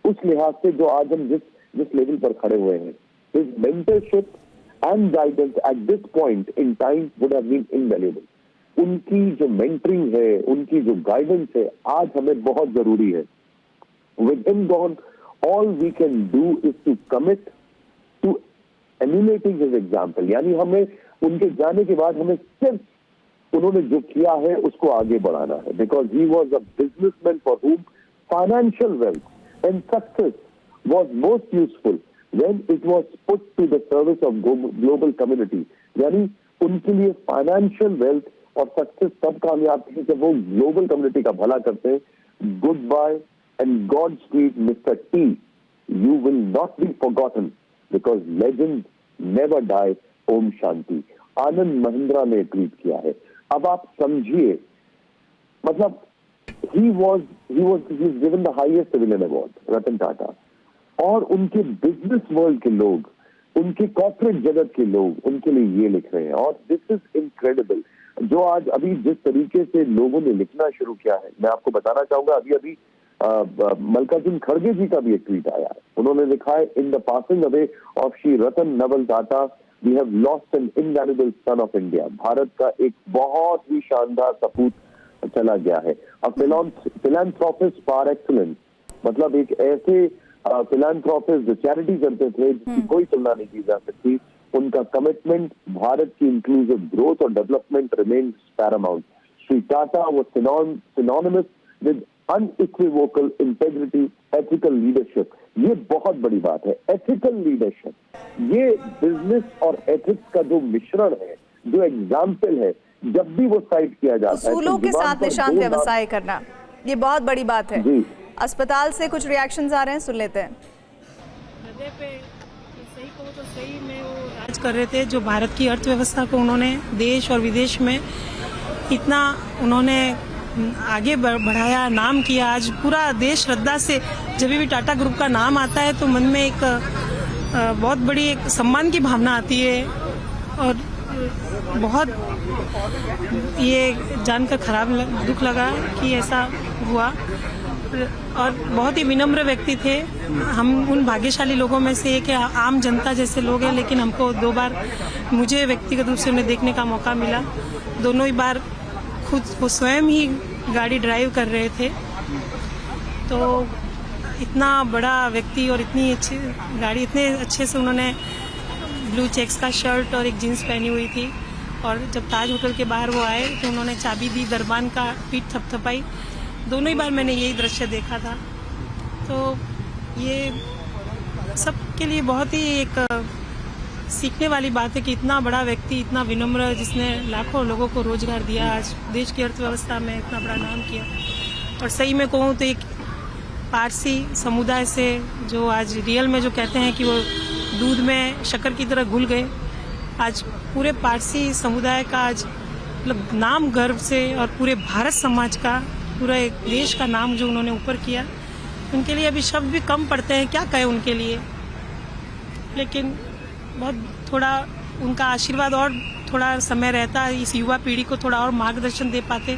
उस लिहाज से जो आज हम जिस लेवल पर खड़े हुए हैं। His mentorship and guidance at this point in time would have been invaluable. उनकी जो mentoring है, उनकी जो guidance है, आज हमें बहुत जरूरी है। With him gone, all we can do is to commit to emulating his example. यानी हमें उनके जाने के बाद हमें सिर्फ उन्होंने जो किया है उसको आगे बढ़ाना है। Because he was a businessman for whom financial wealth and success was most useful when it was put to the service of global community। यानी उनके लिए फाइनेंशियल वेल्थ और सक्सेस तब कामयाब थी जब वो ग्लोबल कम्युनिटी का भला करते हैं। Goodbye and godspeed mister T, you will not be forgotten because legend never die, ओम शांति। आनंद महिंद्रा ने ट्वीट किया है। अब आप समझिए, मतलब he was given the highest civilian award, Ratan Tata, और उनके बिजनेस वर्ल्ड के लोग, उनके कॉर्पोरेट जगत के लोग उनके लिए ये लिख रहे हैं। और दिस इज इनक्रेडिबल। जो आज अभी जिस तरीके से लोगों ने लिखना शुरू किया है, मैं आपको बताना चाहूंगा, अभी मल्लिकार्जुन खड़गे जी का भी एक ट्वीट आया है। उन्होंने लिखा है, in the passing away of Shri Ratan Naval Tata we have lost an invaluable son of India. Bharat का एक बहुत ही शानदार सपूत चला गया है। फिलैंथ्रोपिस्ट पार एक्सीलेंस, मतलब एक ऐसे फिलैंथ्रोपिस्ट जो चैरिटी करते थे जिसकी कोई तुलना नहीं की जा सकती। उनका कमिटमेंट भारत की इंक्लूसिव ग्रोथ और development remains Paramount. Shri Tata was synonymous with unequivocal integrity, ethical leadership. ये बहुत बड़ी बात है, एथिकल लीडरशिप। ये बिजनेस और एथिक्स का जो मिश्रण है, जो एग्जाम्पल है, जब भी वो साइट किया जाता है, उसूलों के साथ निशांत व्यवसाय करना, ये बहुत बड़ी बात है। जी, अस्पताल से कुछ रिएक्शंस आ रहे हैं, सुन लेते हैं। हृदय पे सही कहूँ तो सही में वो राज कर रहे थे, जो भारत की अर्थव्यवस्था को उन्होंने देश और विदेश में इतना उन्होंने आगे बढ़ाया, नाम किया। आज पूरा देश श्रद्धा से जब भी टाटा ग्रुप का नाम आता है तो मन में एक बहुत बड़ी एक सम्मान की भावना आती है और बहुत ये जानकर दुख लगा कि ऐसा हुआ। और बहुत ही विनम्र व्यक्ति थे। हम उन भाग्यशाली लोगों में से एक आम जनता जैसे लोग हैं, लेकिन हमको 2 बार मुझे व्यक्तिगत रूप से उन्हें देखने का मौका मिला। दोनों ही बार खुद वो स्वयं ही गाड़ी ड्राइव कर रहे थे। तो इतना बड़ा व्यक्ति और इतनी अच्छी गाड़ी, इतने अच्छे से उन्होंने ब्लू चेक्स का शर्ट और एक जीन्स पहनी हुई थी। और जब ताज होटल के बाहर वो आए तो उन्होंने चाबी दी, दरबान का पीठ थपथपाई। दोनों ही बार मैंने यही दृश्य देखा था। तो ये सबके लिए बहुत ही एक सीखने वाली बात है कि इतना बड़ा व्यक्ति, इतना विनम्र, जिसने लाखों लोगों को रोजगार दिया, आज देश की अर्थव्यवस्था में इतना बड़ा नाम किया। और सही में कहूँ तो एक पारसी समुदाय से जो आज रियल में जो कहते हैं कि वो दूध में शक्कर की तरह घुल गए, आज पूरे पारसी समुदाय का आज मतलब नाम गर्व से और पूरे भारत समाज का, पूरा एक देश का नाम जो उन्होंने ऊपर किया, उनके लिए अभी शब्द भी कम पड़ते हैं, क्या कहें उनके लिए। लेकिन बहुत थोड़ा उनका आशीर्वाद और थोड़ा समय रहता, इस युवा पीढ़ी को थोड़ा और मार्गदर्शन दे पाते,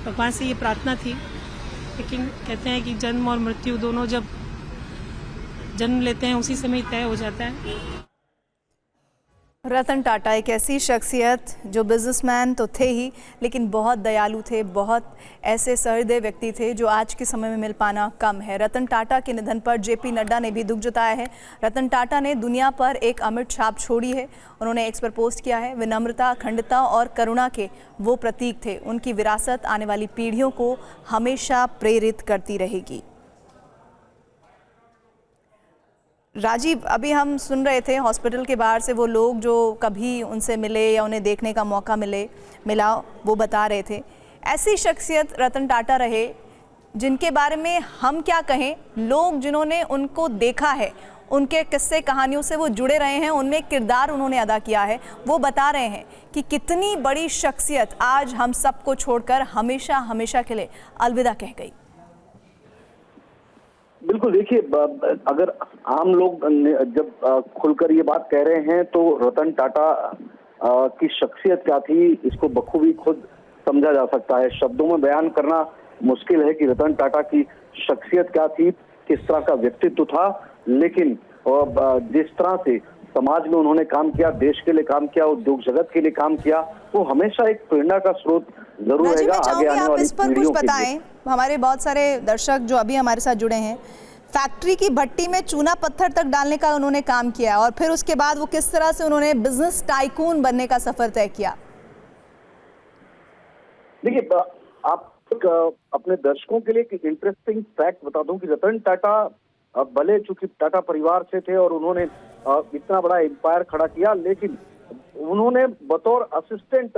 भगवान से ये प्रार्थना थी। लेकिन कहते हैं कि जन्म और मृत्यु दोनों जब जन्म लेते हैं उसी समय तय हो जाता है। रतन टाटा एक ऐसी शख्सियत जो बिजनेसमैन तो थे ही, लेकिन बहुत दयालु थे, बहुत ऐसे सहृदय व्यक्ति थे जो आज के समय में मिल पाना कम है। रतन टाटा के निधन पर जेपी नड्डा ने भी दुख जताया है। रतन टाटा ने दुनिया पर एक अमिट छाप छोड़ी है। उन्होंने एक्स पर पोस्ट किया है, विनम्रता, अखंडता और करुणा के वो प्रतीक थे। उनकी विरासत आने वाली पीढ़ियों को हमेशा प्रेरित करती रहेगी। राजीव, अभी हम सुन रहे थे हॉस्पिटल के बाहर से वो लोग जो कभी उनसे मिले या उन्हें देखने का मौका मिला, वो बता रहे थे ऐसी शख्सियत रतन टाटा रहे जिनके बारे में हम क्या कहें, लोग जिन्होंने उनको देखा है, उनके किस्से कहानियों से वो जुड़े रहे हैं, उनमें किरदार उन्होंने अदा किया है, वो बता रहे हैं कि कितनी बड़ी शख्सियत आज हम सबको छोड़कर हमेशा हमेशा के लिए अलविदा कह गई। बिल्कुल, देखिए, अगर आम लोग जब खुलकर ये बात कह रहे हैं तो रतन टाटा की शख्सियत क्या थी, इसको बखूबी खुद समझा जा सकता है। शब्दों में बयान करना मुश्किल है कि रतन टाटा की शख्सियत क्या थी, किस तरह का व्यक्तित्व था। लेकिन जिस तरह से समाज में उन्होंने काम किया, देश के लिए काम किया, उद्योग जगत के लिए काम किया, वो हमेशा एक प्रेरणा का स्रोत जरूर रहेगा आगे आने वाली पीढ़ियों के लिए। हमारे बहुत सारे दर्शक जो अभी हमारे साथ जुड़े हैं, फैक्ट्री की भट्टी में चूना पत्थर तक डालने का उन्होंने काम किया और फिर उसके बाद वो किस तरह से उन्होंने बिजनेस टाइकून बनने का सफर तय किया। देखिए, आप अपने दर्शकों के लिए एक इंटरेस्टिंग फैक्ट बता दूं कि रतन टाटा भले चूंकि टाटा परिवार से थे और उन्होंने इतना बड़ा एम्पायर खड़ा किया, लेकिन उन्होंने बतौर असिस्टेंट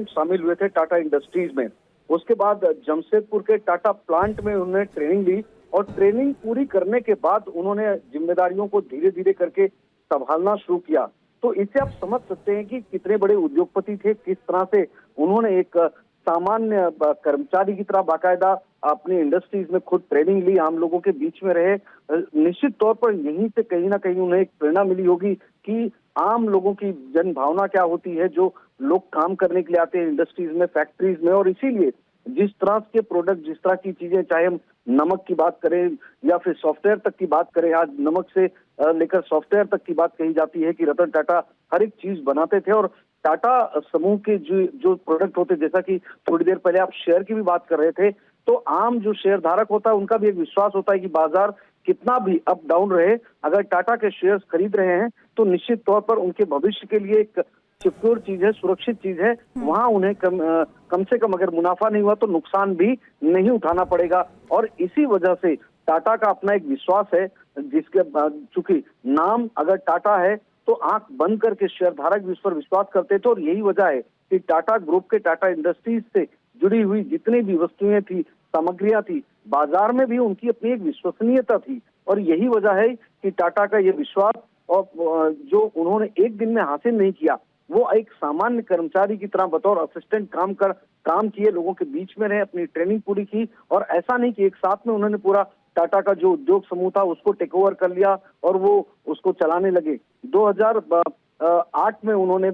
शामिल हुए थे टाटा इंडस्ट्रीज में। उसके बाद जमशेदपुर के टाटा प्लांट में उन्होंने ट्रेनिंग ली और ट्रेनिंग पूरी करने के बाद उन्होंने जिम्मेदारियों को धीरे धीरे करके संभालना शुरू किया। तो इससे आप समझ सकते हैं कि कितने बड़े उद्योगपति थे, किस तरह से उन्होंने एक सामान्य कर्मचारी की तरह बाकायदा अपनी इंडस्ट्रीज में खुद ट्रेनिंग ली, आम लोगों के बीच में रहे। निश्चित तौर पर यहीं से कहीं ना कहीं उन्हें एक प्रेरणा मिली होगी कि आम लोगों की जन भावना क्या होती है, जो लोग काम करने के लिए आते हैं इंडस्ट्रीज में, फैक्ट्रीज में। और इसीलिए जिस तरह के प्रोडक्ट, जिस तरह की चीजें, चाहे हम नमक की बात करें या फिर सॉफ्टवेयर तक की बात करें, आज नमक से लेकर सॉफ्टवेयर तक की बात कही जाती है कि रतन टाटा हर एक चीज बनाते थे। और टाटा समूह के जो प्रोडक्ट होते, जैसा कि थोड़ी देर पहले आप शेयर की भी बात कर रहे थे, तो आम जो शेयर धारक होता है उनका भी एक विश्वास होता है कि बाजार कितना भी अप डाउन रहे, अगर टाटा के शेयर्स खरीद रहे हैं तो निश्चित तौर पर उनके भविष्य के लिए एक सिक्योर चीज है, सुरक्षित चीज है। वहां उन्हें कम से कम अगर मुनाफा नहीं हुआ तो नुकसान भी नहीं उठाना पड़ेगा। और इसी वजह से टाटा का अपना एक विश्वास है, जिसके चूंकि नाम अगर टाटा है तो आंख बंद करके शेयर धारक भी उस पर विश्वास करते थे। और यही वजह है कि टाटा ग्रुप के, टाटा इंडस्ट्रीज से जुड़ी हुई जितनी भी वस्तुएं थी, सामग्रियां थी, बाजार में भी उनकी अपनी एक विश्वसनीयता थी। और यही वजह है कि टाटा का ये विश्वास और जो उन्होंने एक दिन में हासिल नहीं किया, वो एक सामान्य कर्मचारी की तरह बतौर असिस्टेंट काम किए, लोगों के बीच में रहे, अपनी ट्रेनिंग पूरी की। और ऐसा नहीं कि एक साथ में उन्होंने पूरा टाटा का जो उद्योग समूह था उसको टेक ओवर कर लिया और वो उसको चलाने लगे। 2008 में उन्होंने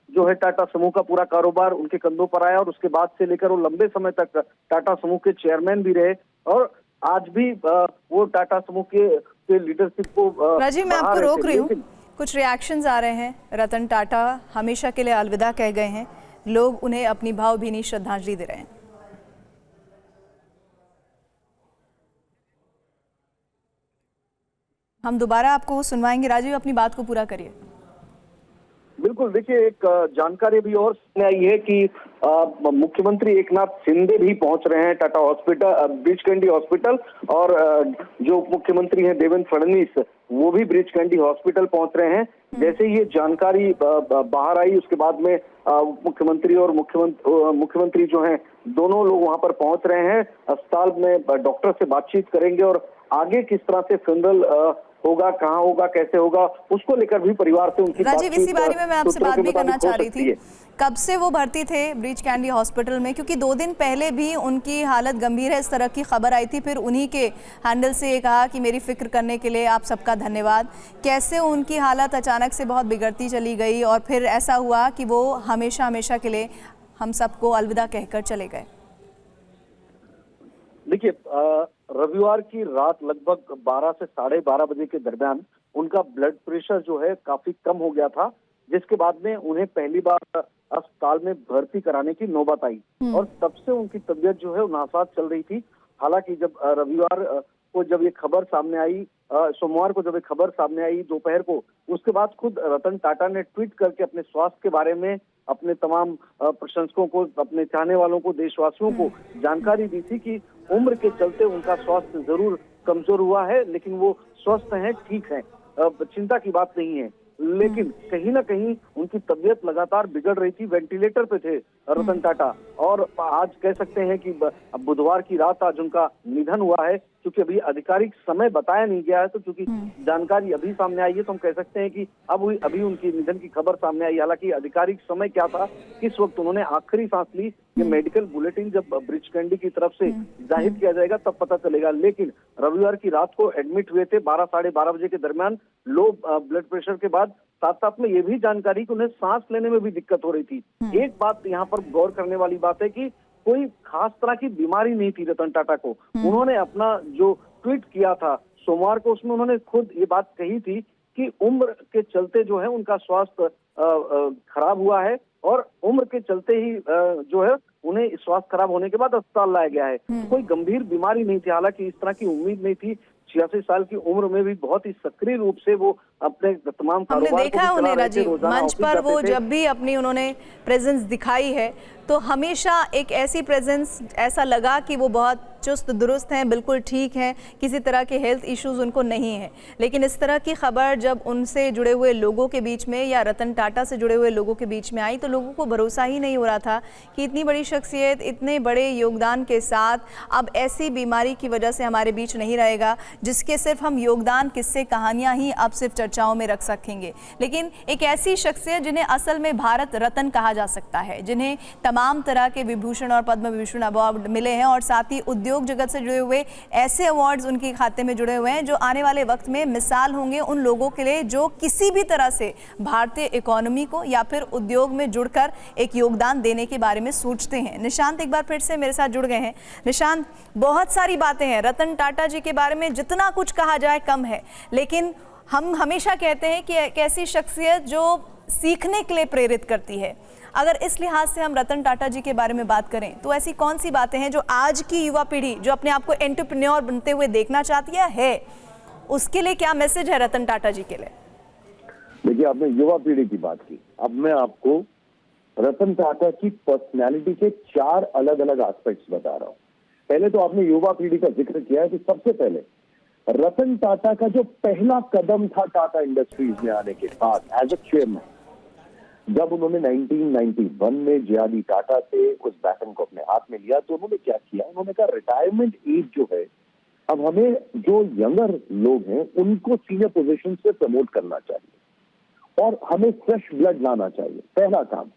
जो है टाटा समूह का पूरा कारोबार उनके कंधों पर आया और उसके बाद से लेकर वो लंबे समय तक टाटा समूह के चेयरमैन भी रहे और आज भी वो टाटा समूह के लीडरशिप को राजीव, मैं आपको रोक रही हूँ। कुछ रिएक्शंस आ रहे हैं। रतन टाटा हमेशा के लिए अलविदा कह गए हैं, लोग उन्हें अपनी भावभीनी श्रद्धांजलि दे रहे हैं। हम दोबारा आपको सुनवाएंगे। राजीव, अपनी बात को पूरा करिए। बिल्कुल, देखिए एक जानकारी भी और सामने आई है कि मुख्यमंत्री एकनाथ शिंदे भी पहुंच रहे हैं Tata hospital, breach candy hospital, और जो मुख्यमंत्री हैं देवेंद्र फडणवीस वो भी ब्रीच कैंडी हॉस्पिटल पहुंच रहे हैं। जैसे ये जानकारी बाहर आई उसके बाद में मुख्यमंत्री और मुख्यमंत्री जो हैं दोनों लोग वहां पर पहुंच रहे हैं। अस्पताल में डॉक्टर से बातचीत करेंगे और आगे किस तरह से फ्यूनरल होगा, कहाँ होगा, कैसे होगा, उसको लेकर भी परिवार से उनकी राजीव, इसी बारे में मैं आपसे बात भी करना चाह रही थी। है। कब से वो भर्ती थे ब्रीच कैंडी हॉस्पिटल में? क्योंकि 2 दिन पहले भी उनकी हालत गंभीर है, इस तरह की खबर आई थी, फिर उन्हीं के हैंडल से ये कहा कि मेरी फिक्र करने के लिए आप सबका धन्यवाद। कैसे उनकी हालत अचानक से बहुत बिगड़ती चली गई और फिर ऐसा हुआ कि वो हमेशा हमेशा के लिए हम सबको अलविदा कहकर चले गए? देखिए, रविवार की रात लगभग 12 से 12:30 बजे के दरमियान उनका ब्लड प्रेशर जो है काफी कम हो गया था, जिसके बाद में उन्हें पहली बार अस्पताल में भर्ती कराने की नौबत आई और तब से उनकी तबीयत जो है नासाज चल रही थी। हालांकि जब रविवार को जब ये खबर सामने आई, सोमवार को जब ये खबर सामने आई दोपहर को, उसके बाद खुद रतन टाटा ने ट्वीट करके अपने स्वास्थ्य के बारे में अपने तमाम प्रशंसकों को, अपने चाहने वालों को, देशवासियों को जानकारी दी थी कि उम्र के चलते उनका स्वास्थ्य जरूर कमजोर हुआ है, लेकिन वो स्वस्थ हैं, ठीक है, चिंता की बात नहीं है। लेकिन कहीं ना कहीं उनकी तबीयत लगातार बिगड़ रही थी, वेंटिलेटर पे थे रतन टाटा, और आज कह सकते हैं कि बुधवार की रात आज उनका निधन हुआ है। क्योंकि अभी आधिकारिक समय बताया नहीं गया है, तो क्योंकि जानकारी अभी सामने आई है तो हम कह सकते हैं कि अभी उनकी निधन की खबर सामने आई। हालांकि आधिकारिक समय क्या था, किस वक्त उन्होंने आखिरी सांस ली, ये मेडिकल बुलेटिन जब ब्रीच कैंडी की तरफ से जाहिर किया जाएगा तब पता चलेगा। लेकिन रविवार की रात को एडमिट हुए थे 12 साढ़े 12 बजे के दरमियान, लो ब्लड प्रेशर के बाद। साथ साथ में ये भी जानकारी कि उन्हें सांस लेने में भी दिक्कत हो रही थी। एक बात यहाँ पर गौर करने वाली बात है कि कोई खास तरह की बीमारी नहीं थी रतन टाटा को। उन्होंने अपना जो ट्वीट किया था सोमवार को, उसमें उन्होंने खुद ये बात कही थी कि उम्र के चलते जो है उनका स्वास्थ्य खराब हुआ है और उम्र के चलते ही जो है उन्हें स्वास्थ्य खराब होने के बाद अस्पताल लाया गया है। कोई गंभीर बीमारी नहीं थी, हालांकि इस तरह की उम्मीद नहीं थी। 86 साल की उम्र में भी बहुत ही सक्रिय रूप से वो अपने तमाम हमने देखा उन्हें राजीव मंच पर, वो जब भी अपनी उन्होंने प्रेजेंस दिखाई है तो हमेशा एक ऐसी प्रेजेंस, ऐसा लगा कि वो बहुत चुस्त दुरुस्त हैं, बिल्कुल ठीक हैं, किसी तरह के हेल्थ इश्यूज उनको नहीं है। लेकिन इस तरह की खबर जब उनसे जुड़े हुए लोगों के बीच में या रतन टाटा से जुड़े हुए लोगों के बीच में आई तो लोगों को भरोसा ही नहीं हो रहा था कि इतनी बड़ी शख्सियत इतने बड़े योगदान के साथ अब ऐसी बीमारी की वजह से हमारे बीच नहीं रहेगा, जिसके सिर्फ हम योगदान, किस्से, कहानियाँ ही अब सिर्फ चर्चाओं में रख सकेंगे। लेकिन एक ऐसी शख्सियत जिन्हें असल में भारत रत्न कहा जा सकता है, जिन्हें तमाम तरह के विभूषण और पद्म विभूषण अवार्ड मिले हैं और साथ ही उद्योग जगत से जुड़े हुए ऐसे अवार्ड्स उनके खाते में जुड़े हुए हैं जो आने वाले वक्त में मिसाल होंगे उन लोगों के लिए जो किसी भी तरह से भारतीय इकोनॉमी को या फिर उद्योग में जुड़कर एक योगदान देने के बारे में सोचते हैं। निशांत एक बार फिर से मेरे साथ जुड़ गए हैं। निशांत, बहुत सारी बातें हैं रतन टाटा जी के बारे में, जितना कुछ कहा जाए कम है, लेकिन हम हमेशा कहते हैं कि एक ऐसी शख्सियत जो सीखने के लिए प्रेरित करती है। अगर इस लिहाज से हम रतन टाटा जी के बारे में बात करें तो ऐसी कौन सी बातें हैं जो आज की युवा पीढ़ी जो अपने आप को एंटरप्रेन्योर बनते हुए देखना चाहती है, उसके लिए क्या मैसेज है रतन टाटा जी के लिए? देखिए, आपने युवा पीढ़ी की बात की, अब मैं आपको रतन टाटा की पर्सनैलिटी के 4 अलग अलग एस्पेक्ट्स बता रहा हूं। पहले तो आपने युवा पीढ़ी का जिक्र किया है, तो सबसे पहले रतन टाटा का जो पहला कदम था टाटा इंडस्ट्रीज में आने के बाद एज अ चेयरमैन, जब उन्होंने 1991 में जे.आर.डी. टाटा से उस बैटन को अपने हाथ में लिया तो उन्होंने क्या किया, उन्होंने कहा रिटायरमेंट एज जो है अब हमें जो यंगर लोग हैं उनको सीनियर पोजीशन पे प्रमोट करना चाहिए और हमें फ्रेश ब्लड लाना चाहिए, पहला काम।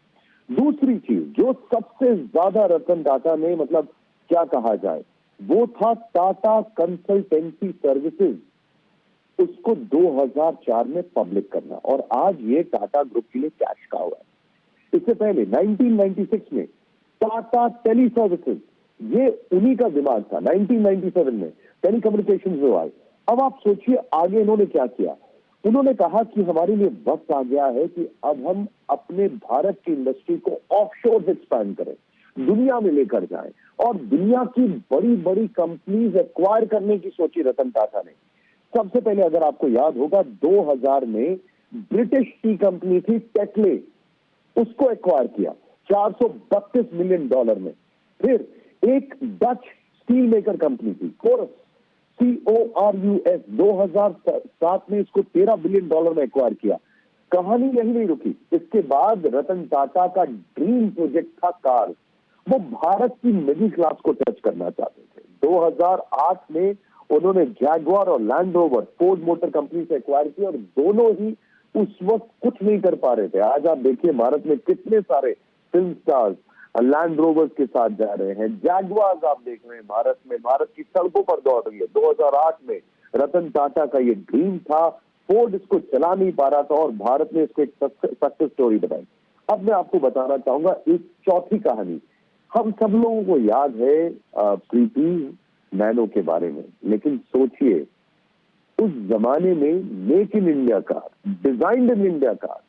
दूसरी चीज जो सबसे ज्यादा रतन टाटा ने मतलब क्या कहा जाए वो था टाटा कंसल्टेंसी सर्विसेज, उसको 2004 में पब्लिक करना और आज ये टाटा ग्रुप के लिए कैश काउ है। इससे पहले 1996 में टाटा टेली सर्विसेज, ये उन्हीं का दिमाग था। 1997 में टेलीकम्युनिकेशन जो आए। अब आप सोचिए आगे इन्होंने क्या किया। उन्होंने कहा कि हमारे लिए वक्त आ गया है कि अब हम अपने भारत की इंडस्ट्री को ऑफशोर एक्सपैंड करें, दुनिया में लेकर जाएं और दुनिया की बड़ी बड़ी कंपनीज एक्वायर करने की सोची रतन टाटा ने। सबसे पहले अगर आपको याद होगा 2000 में ब्रिटिश की कंपनी थी टेक्ले, उसको एक्वायर किया $432 मिलियन में। फिर एक डच स्टील मेकर कंपनी थी कोरस, CORUS, 2007 में इसको $13 बिलियन में एक्वायर किया। कहानी यही नहीं रुकी, इसके बाद रतन टाटा का ड्रीम प्रोजेक्ट था कार्स। वो भारत की मिडिल क्लास को टच करना चाहते थे। 2008 में उन्होंने जैगुआर और land rover Ford motor company से एक्वायर की और दोनों ही उस वक्त कुछ नहीं कर पा रहे थे। आज आप देखिए भारत में कितने सारे फिल्म स्टार्स लैंड रोवर्स के साथ जा रहे हैं। जैगुआर आप देख रहे हैं भारत में, भारत की सड़कों पर दौड़ रही है। 2008 में रतन टाटा का ये ड्रीम था, फोर्ड इसको चला नहीं पा रहा था और भारत ने इसको एक सक्सेस स्टोरी बनाई। अब मैं आपको बताना चाहूंगा एक चौथी कहानी। हम सब लोगों को याद है प्रीति नैनो के बारे में, लेकिन सोचिए उस जमाने में make in India car, designed in India car,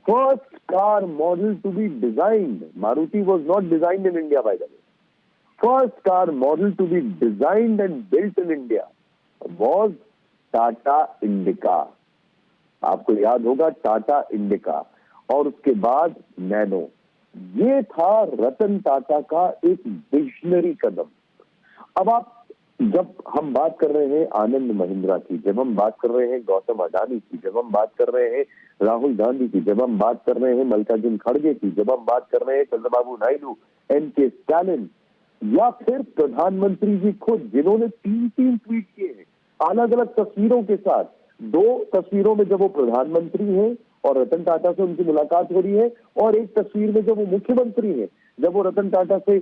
first car model to be designed, Maruti was not designed in India by the way, first car model to be designed and built in India was Tata Indica। आपको याद होगा Tata indica और उसके बाद nano. ये था रतन टाटा का एक विजनरी कदम। अब आप जब हम बात कर रहे हैं आनंद महिंद्रा की, जब हम बात कर रहे हैं गौतम अडानी की, जब हम बात कर रहे हैं राहुल गांधी की, जब हम बात कर रहे हैं मल्लिकार्जुन खड़गे की, जब हम बात कर रहे हैं चंद्रबाबू नायडू, NK स्टालिन या फिर प्रधानमंत्री जी खुद जिन्होंने 3 ट्वीट किए हैं अलग अलग तस्वीरों के साथ। 2 तस्वीरों में जब वो प्रधानमंत्री हैं और रतन टाटा से उनकी मुलाकात हो रही है और एक तस्वीर में जब वो मुख्यमंत्री हैं जब वो रतन टाटा से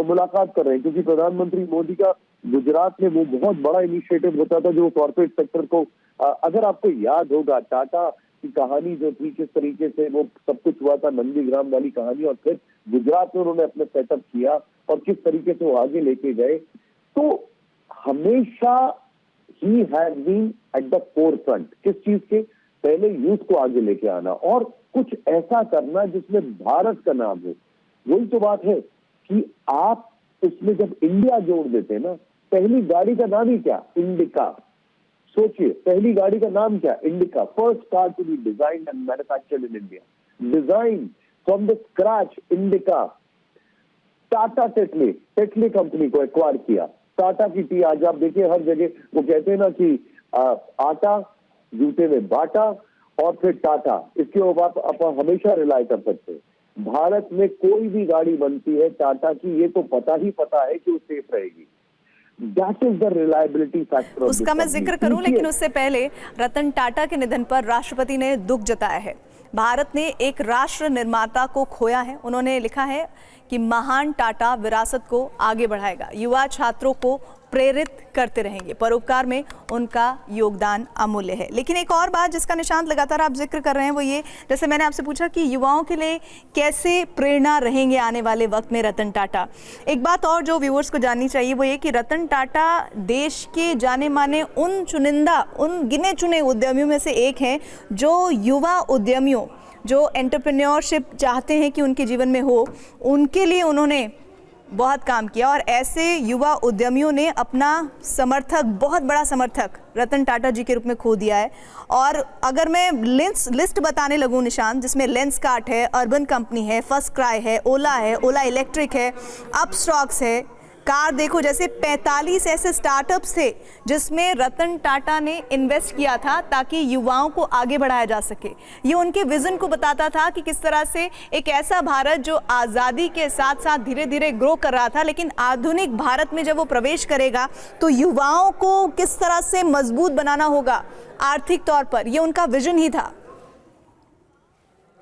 मुलाकात कर रहे हैं, क्योंकि प्रधानमंत्री मोदी का गुजरात में वो बहुत बड़ा इनिशिएटिव होता था जो कॉर्पोरेट सेक्टर को अगर आपको याद होगा टाटा की कहानी जो थी, किस तरीके से वो सब कुछ हुआ था, नंदीग्राम वाली कहानी, और फिर गुजरात में उन्होंने अपना सेटअप किया और किस तरीके से वो आगे लेके गए। तो हमेशा he has been at the forefront किस चीज के, पहले यूथ को आगे लेके आना और कुछ ऐसा करना जिसमें भारत का नाम हो। वही तो बात है कि आप उसमें जब इंडिया जोड़ देते हैं ना, पहली गाड़ी का नाम ही क्या, इंडिका। सोचिए पहली गाड़ी का नाम क्या, Indica, first car to be designed and manufactured in India, design from the scratch, Indica. Tata Tetley company को एक्वायर किया, टाटा की टी। आज आप देखिए हर जगह वो कहते हैं ना कि आटा जूते में बाटा और फिर टाटा, इसके ऊपर आप हमेशा रिलाय कर सकते हैं। भारत में कोई भी गाड़ी बनती है टाटा की, ये तो पता है कि वो सेफ रहेगी। That is the reliability factor of उसका मैं जिक्र करूं, लेकिन उससे पहले रतन टाटा के निधन पर राष्ट्रपति ने दुख जताया है। भारत ने एक राष्ट्र निर्माता को खोया है। उन्होंने लिखा है कि महान टाटा विरासत को आगे बढ़ाएगा, युवा छात्रों को प्रेरित करते रहेंगे, परोपकार में उनका योगदान अमूल्य है। लेकिन एक और बात जिसका निशान लगातार आप जिक्र कर रहे हैं वो ये, जैसे मैंने आपसे पूछा कि युवाओं के लिए कैसे प्रेरणा रहेंगे आने वाले वक्त में रतन टाटा। एक बात और जो व्यूअर्स को जाननी चाहिए वो ये कि रतन टाटा देश के जाने माने उन गिने चुने उद्यमियों में से एक हैं जो युवा उद्यमियों जो एंटरप्रेन्योरशिप चाहते हैं कि उनके जीवन में हो, उनके लिए उन्होंने बहुत काम किया और ऐसे युवा उद्यमियों ने अपना समर्थक, बहुत बड़ा समर्थक रतन टाटा जी के रूप में खो दिया है। और अगर मैं लिस्ट बताने लगूं निशान, जिसमें लेंसकार्ट है, अर्बन कंपनी है, फर्स्ट क्राई है, ओला इलेक्ट्रिक है, अपस्टॉक्स है, कार देखो, जैसे 45 ऐसे स्टार्टअप्स थे जिसमें रतन टाटा ने इन्वेस्ट किया था ताकि युवाओं को आगे बढ़ाया जा सके। ये उनके विजन को बताता था कि किस तरह से एक ऐसा भारत जो आज़ादी के साथ साथ धीरे धीरे ग्रो कर रहा था, लेकिन आधुनिक भारत में जब वो प्रवेश करेगा तो युवाओं को किस तरह से मजबूत बनाना होगा आर्थिक तौर पर, ये उनका विजन ही था।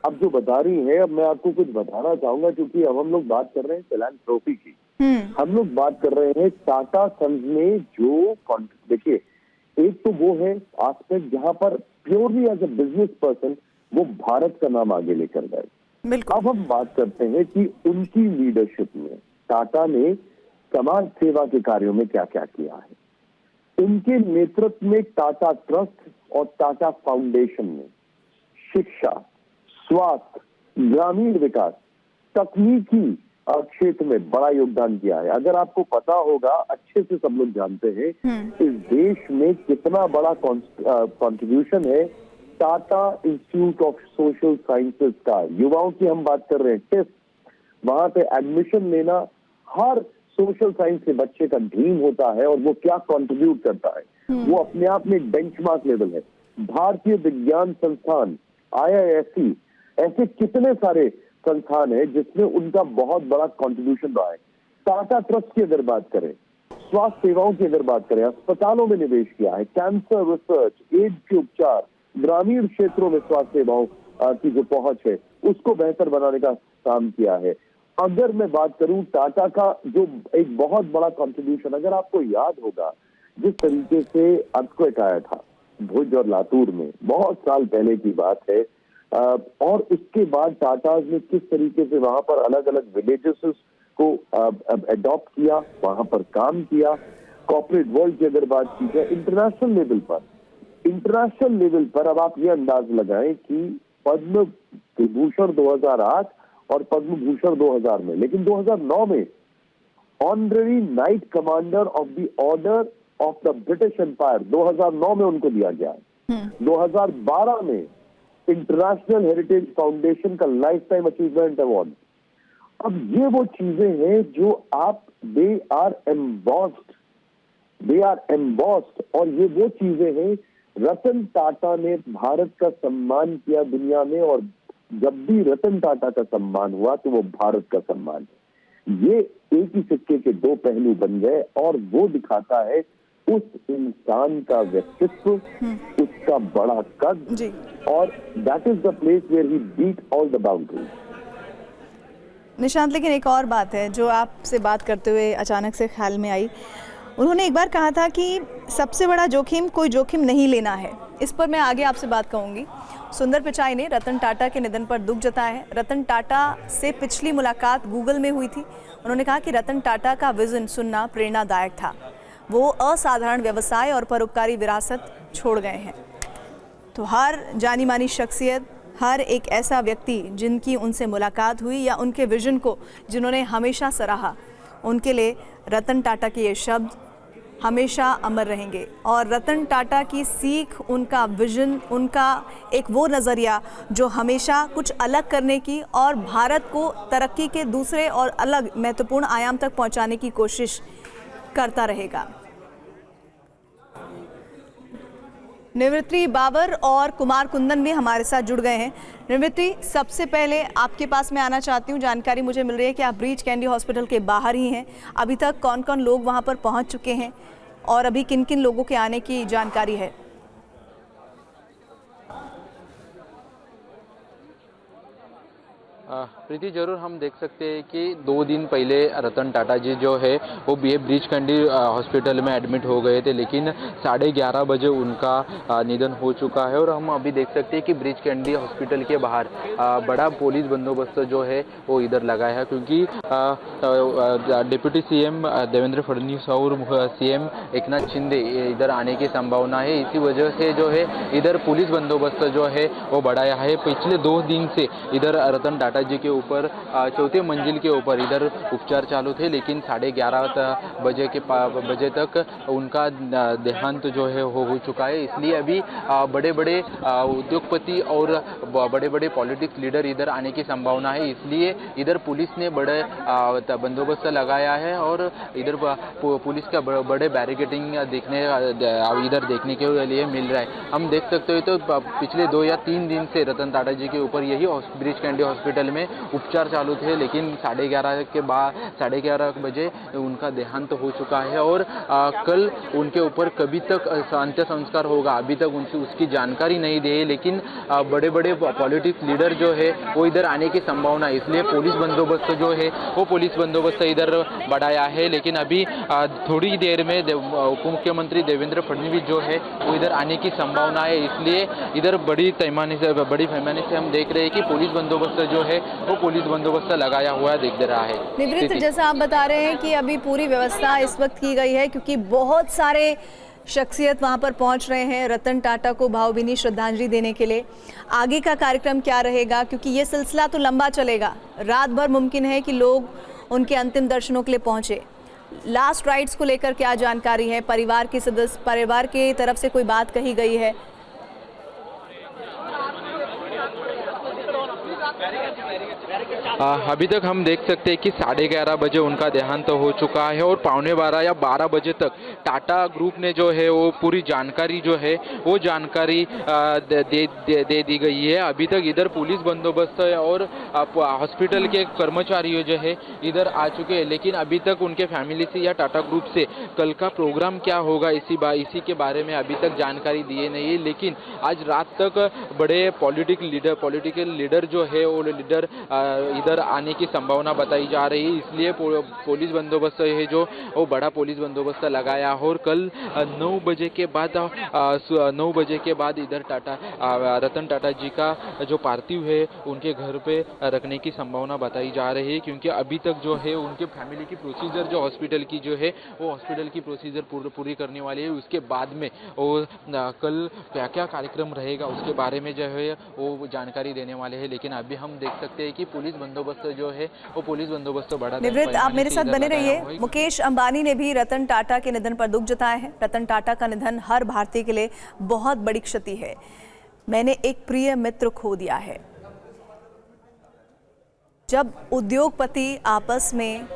अब जो बता रही है, अब मैं आपको कुछ बताना चाहूंगा, क्योंकि अब हम लोग बात कर रहे हैं फिलैंथ्रोपी की। हम लोग बात कर रहे हैं टाटा सन्स में जो देखिए, एक तो वो है एस्पेक्ट जहां पर purely as a business person वो भारत का नाम आगे लेकर गए। बिल्कुल। अब हम बात करते हैं कि उनकी लीडरशिप में टाटा ने समाज सेवा के कार्यों में क्या क्या किया है। उनके नेतृत्व में टाटा ट्रस्ट और टाटा फाउंडेशन ने शिक्षा, स्वास्थ्य, ग्रामीण विकास, तकनीकी क्षेत्र में बड़ा योगदान किया है। अगर आपको पता होगा, अच्छे से सब लोग जानते हैं इस देश में कितना बड़ा कंट्रीब्यूशन है Tata institute of social sciences का। युवाओं की हम बात कर रहे हैं, टेस्ट, वहां पे एडमिशन लेना हर सोशल साइंस के बच्चे का ड्रीम होता है, और वो क्या कंट्रीब्यूट करता है वो अपने आप में एक बेंचमार्क लेवल है। भारतीय विज्ञान संस्थान, IISc, ऐसे कितने सारे संस्थान है जिसमें उनका बहुत बड़ा कंट्रीब्यूशन रहा है। टाटा ट्रस्ट की अगर बात करें, स्वास्थ्य सेवाओं की अगर बात करें, अस्पतालों में निवेश किया है, कैंसर रिसर्च, एड्स के उपचार, ग्रामीण क्षेत्रों में स्वास्थ्य सेवाओं की जो पहुंच है उसको बेहतर बनाने का काम किया है। अगर मैं बात करूं टाटा का जो एक बहुत बड़ा कंट्रीब्यूशन, अगर आपको याद होगा जिस तरीके से अर्थक्वेक आया था भुज और लातूर में, बहुत साल पहले की बात है, और उसके बाद टाटा ने किस तरीके से वहां पर अलग अलग विलेजेस को अडॉप्ट किया, वहां पर काम किया। कॉर्पोरेट वर्ल्ड की अगर बात की जाए, इंटरनेशनल लेवल पर अब आप ये अंदाज लगाएं कि पद्म विभूषण 2008 और पद्म भूषण 2000 में, लेकिन 2009 में honorary knight commander of the Order of the British Empire 2009 में उनको दिया गया है। 2012 में इंटरनेशनल हेरिटेज फाउंडेशन का लाइफ टाइम अचीवमेंट अवार्ड। अब ये वो चीजें हैं जो आप दे आर एम्बॉस्ड, और ये वो चीजें हैं रतन टाटा ने भारत का सम्मान किया दुनिया में, और जब भी रतन टाटा का सम्मान हुआ तो वो भारत का सम्मान है। ये एक ही सिक्के के दो पहलू बन गए, और वो दिखाता है उस इंसान का व्यक्तित्व, उसका बड़ा कद, और that is the place where he beat all the boundaries. Nishant, लेकिन एक और बात है जो आपसे बात करते हुए अचानक से ख्याल में आई। उन्होंने एक बार कहा था कि सबसे बड़ा जोखिम कोई जोखिम नहीं लेना है। इस पर मैं आगे आपसे बात कहूँगी। सुंदर पिचाई ने रतन टाटा के निधन पर दुख जताया है। रतन टाटा से पिछली मुलाकात गूगल में हुई थी। उन्होंने कहा कि रतन टाटा का विजन सुनना प्रेरणादायक था। वो असाधारण व्यवसाय और परोपकारी विरासत छोड़ गए हैं। तो हर जानी मानी शख्सियत, हर एक ऐसा व्यक्ति जिनकी उनसे मुलाकात हुई या उनके विजन को जिन्होंने हमेशा सराहा, उनके लिए रतन टाटा के ये शब्द हमेशा अमर रहेंगे। और रतन टाटा की सीख, उनका विजन, उनका एक वो नज़रिया जो हमेशा कुछ अलग करने की और भारत को तरक्की के दूसरे और अलग महत्वपूर्ण आयाम तक पहुंचाने की कोशिश करता रहेगा। निवृत्ति बाबर और कुमार कुंदन भी हमारे साथ जुड़ गए हैं। निवृत्ति, सबसे पहले आपके पास मैं आना चाहती हूँ। जानकारी मुझे मिल रही है कि आप ब्रीच कैंडी हॉस्पिटल के बाहर ही हैं। अभी तक कौन कौन लोग वहाँ पर पहुँच चुके हैं और अभी किन किन लोगों के आने की जानकारी है? प्रीति, जरूर हम देख सकते हैं कि 2 दिन पहले रतन टाटा जी जो है वो ब्रीच कैंडी हॉस्पिटल में एडमिट हो गए थे, लेकिन 11:30 बजे उनका निधन हो चुका है। और हम अभी देख सकते हैं कि ब्रीच कैंडी हॉस्पिटल के बाहर बड़ा पुलिस बंदोबस्त जो है वो इधर लगाया है, क्योंकि डिप्टी सीएम देवेंद्र फडणवीस और सीएम एकनाथ शिंदे इधर आने की संभावना है। इसी वजह से जो है इधर पुलिस बंदोबस्त जो है वो बढ़ाया है। पिछले 2 दिन से इधर रतन टाटा टाटा जी के ऊपर चौथे मंजिल के ऊपर इधर उपचार चालू थे, लेकिन 11:30 बजे तक उनका देहांत जो है हो चुका है। इसलिए अभी बड़े बड़े उद्योगपति और बड़े बड़े पॉलिटिक्स लीडर इधर आने की संभावना है। इसलिए इधर पुलिस ने बड़े बंदोबस्त लगाया है और इधर पुलिस का बड़े बैरिकेडिंग इधर देखने के लिए मिल रहा है। हम देख सकते हो तो पिछले 2 या 3 दिन से रतन टाटा जी के ऊपर यही ब्रीच कैंडी हॉस्पिटल में उपचार चालू थे, लेकिन 11:30 बजे उनका देहांत हो चुका है और कल उनके ऊपर कभी तक अंत्य संस्कार होगा अभी तक उसकी जानकारी नहीं दी है। लेकिन बड़े बड़े पॉलिटिक्स लीडर जो है वो इधर आने की संभावना है, इसलिए पुलिस बंदोबस्त जो है वो पुलिस बंदोबस्त इधर बढ़ाया है। लेकिन अभी थोड़ी देर में उप मुख्यमंत्री देवेंद्र फडणवीस जो है वो इधर आने की संभावना है, इसलिए इधर बड़ी पैमाने से हम देख रहे हैं कि पुलिस बंदोबस्त जो है वो पुलिस बंदोबस्त लगाया हुआ दिख रहा है। निवृत्त, जैसा आप बता रहे हैं कि अभी पूरी व्यवस्था इस वक्त की गई है क्योंकि बहुत सारे शख्सियत वहां पर पहुंच रहे हैं रतन टाटा को भावभीनी श्रद्धांजलि देने के लिए। आगे का कार्यक्रम क्या रहेगा, क्योंकि ये सिलसिला तो लंबा चलेगा, रात भर मुमकिन है कि लोग उनके अंतिम दर्शनों के लिए पहुंचे। लास्ट राइट्स को लेकर क्या जानकारी है, परिवार के तरफ से कोई बात कही गई है? अभी तक हम देख सकते हैं कि 11:30 बजे उनका देहांत हो चुका है और 11:15 या 12 बजे तक टाटा ग्रुप ने जो है वो पूरी जानकारी जो है वो जानकारी दे दी गई है। अभी तक इधर पुलिस बंदोबस्त और हॉस्पिटल के कर्मचारी जो है इधर आ चुके हैं, लेकिन अभी तक उनके फैमिली से या टाटा ग्रुप से कल का प्रोग्राम क्या होगा इसी के बारे में अभी तक जानकारी दिए नहीं है। लेकिन आज रात तक बड़े पॉलिटिकल लीडर जो है वो लीडर इधर आने की संभावना बताई जा रही है, इसलिए पुलिस बंदोबस्त है जो वो बड़ा पुलिस बंदोबस्त लगाया और कल 9 बजे के बाद इधर रतन टाटा जी का जो पार्थिव है उनके घर पे रखने की संभावना बताई जा रही है, क्योंकि अभी तक जो है उनके फैमिली की प्रोसीजर जो हॉस्पिटल की जो है वो हॉस्पिटल की प्रोसीजर पूरी करने वाली है। उसके बाद में वो कल क्या क्या कार्यक्रम रहेगा उसके बारे में जो है वो जानकारी देने वाले हैं। लेकिन अभी हम देख सकते हैं कि पुलिस बंदोबस्त जो है वो पुलिस बंदोबस्त बढ़ा। निवृत्त, आप मेरे साथ बने रहिए। मुकेश अंबानी ने भी रतन टाटा के निधन पर दुख जताया है। रतन टाटा का निधन हर भारतीय के लिए बहुत बड़ी क्षति है। मैंने एक प्रिय मित्र खो दिया है। जब उद्योगपति आपस में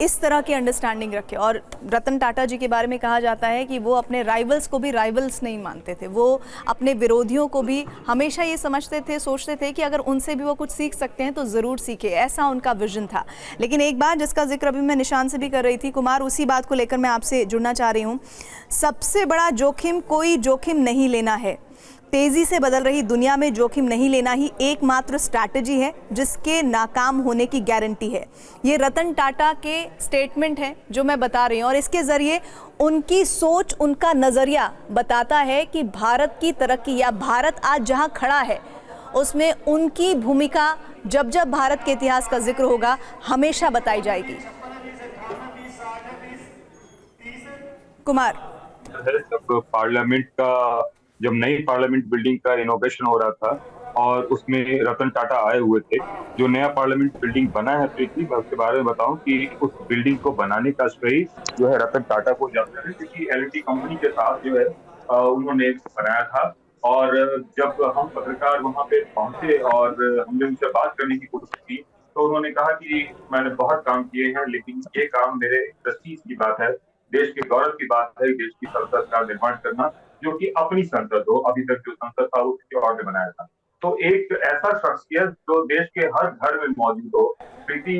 इस तरह की अंडरस्टैंडिंग रखे, और रतन टाटा जी के बारे में कहा जाता है कि वो अपने राइवल्स को भी राइवल्स नहीं मानते थे, वो अपने विरोधियों को भी हमेशा ये सोचते थे कि अगर उनसे भी वो कुछ सीख सकते हैं तो ज़रूर सीखे, ऐसा उनका विजन था। लेकिन एक बात जिसका जिक्र अभी मैं निशान से भी कर रही थी कुमार, उसी बात को लेकर मैं आपसे जुड़ना चाह रही हूँ। सबसे बड़ा जोखिम कोई जोखिम नहीं लेना है। तेजी से बदल रही दुनिया में जोखिम नहीं लेना ही एकमात्र स्ट्रैटेजी है जिसके नाकाम होने की गारंटी है। ये रतन टाटा के स्टेटमेंट है जो मैं बता रही हूँ, और इसके जरिए उनकी सोच, उनका नजरिया बताता है कि भारत की तरक्की या भारत आज जहाँ खड़ा है उसमें उनकी भूमिका जब जब भारत के इतिहास का जिक्र होगा हमेशा बताई जाएगी। कुमार, पार्लियामेंट का जब नई पार्लियामेंट बिल्डिंग का इनॉग्रेशन हो रहा था और उसमें रतन टाटा आए हुए थे, जो नया पार्लियामेंट बिल्डिंग बना है प्रीति, मैं उसके बारे में बताऊं कि उस बिल्डिंग को बनाने का श्रेय जो है रतन टाटा को जाता है, क्योंकि एल&टी कंपनी के साथ जो है उन्होंने बनाया था। और जब हम पत्रकार वहां पे पहुंचे और हमने उनसे बात करने की कोशिश की तो उन्होंने कहा कि मैंने बहुत काम किए हैं, लेकिन ये काम मेरे प्रेस्टीज की बात है, देश के गौरव की बात है, देश की संसद का निर्माण करना, जो कि अपनी संसद हो। अभी तक जो संसद था वो किसी और ने बनाया था। तो एक ऐसा शख्सियत जो देश के हर घर में मौजूद हो। प्रीति,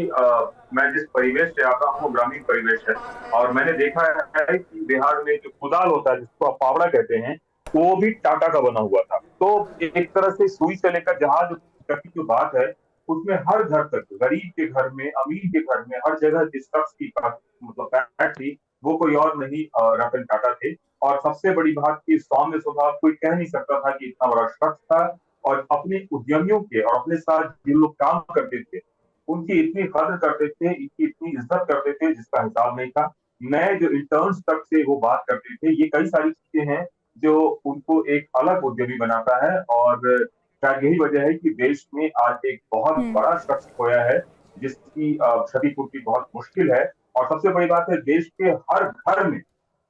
मैं जिस परिवेश से आता हूँ ग्रामीण परिवेश है, और मैंने देखा है कि बिहार में जो कुदाल होता है जिसको आप फावड़ा कहते हैं, वो भी टाटा का बना हुआ था। तो एक तरह से सुई से लेकर जहाज तक की जो बात है उसमें हर घर तक, गरीब के घर में, अमीर के घर में, हर जगह जिस शख्स की मतलब पैठ थी वो कोई और नहीं रतन टाटा थे। और सबसे बड़ी बात की सौम्य स्वभाव, कोई कह नहीं सकता था कि इतना बड़ा शख्स था, और अपने उद्यमियों के और अपने साथ जिन लोग काम करते थे उनकी इतनी कदर करते थे, इनकी इतनी इज्जत करते थे जिसका हिसाब नहीं था। नए जो इंटर्न्स तक से वो बात करते थे। ये कई सारी चीजें हैं जो उनको एक अलग उद्यमी बनाता है। और शायद यही वजह है कि देश में आज एक बहुत बड़ा शख्स खोया है जिसकी क्षतिपूर्ति बहुत मुश्किल है। और सबसे बड़ी बात है, देश के हर घर में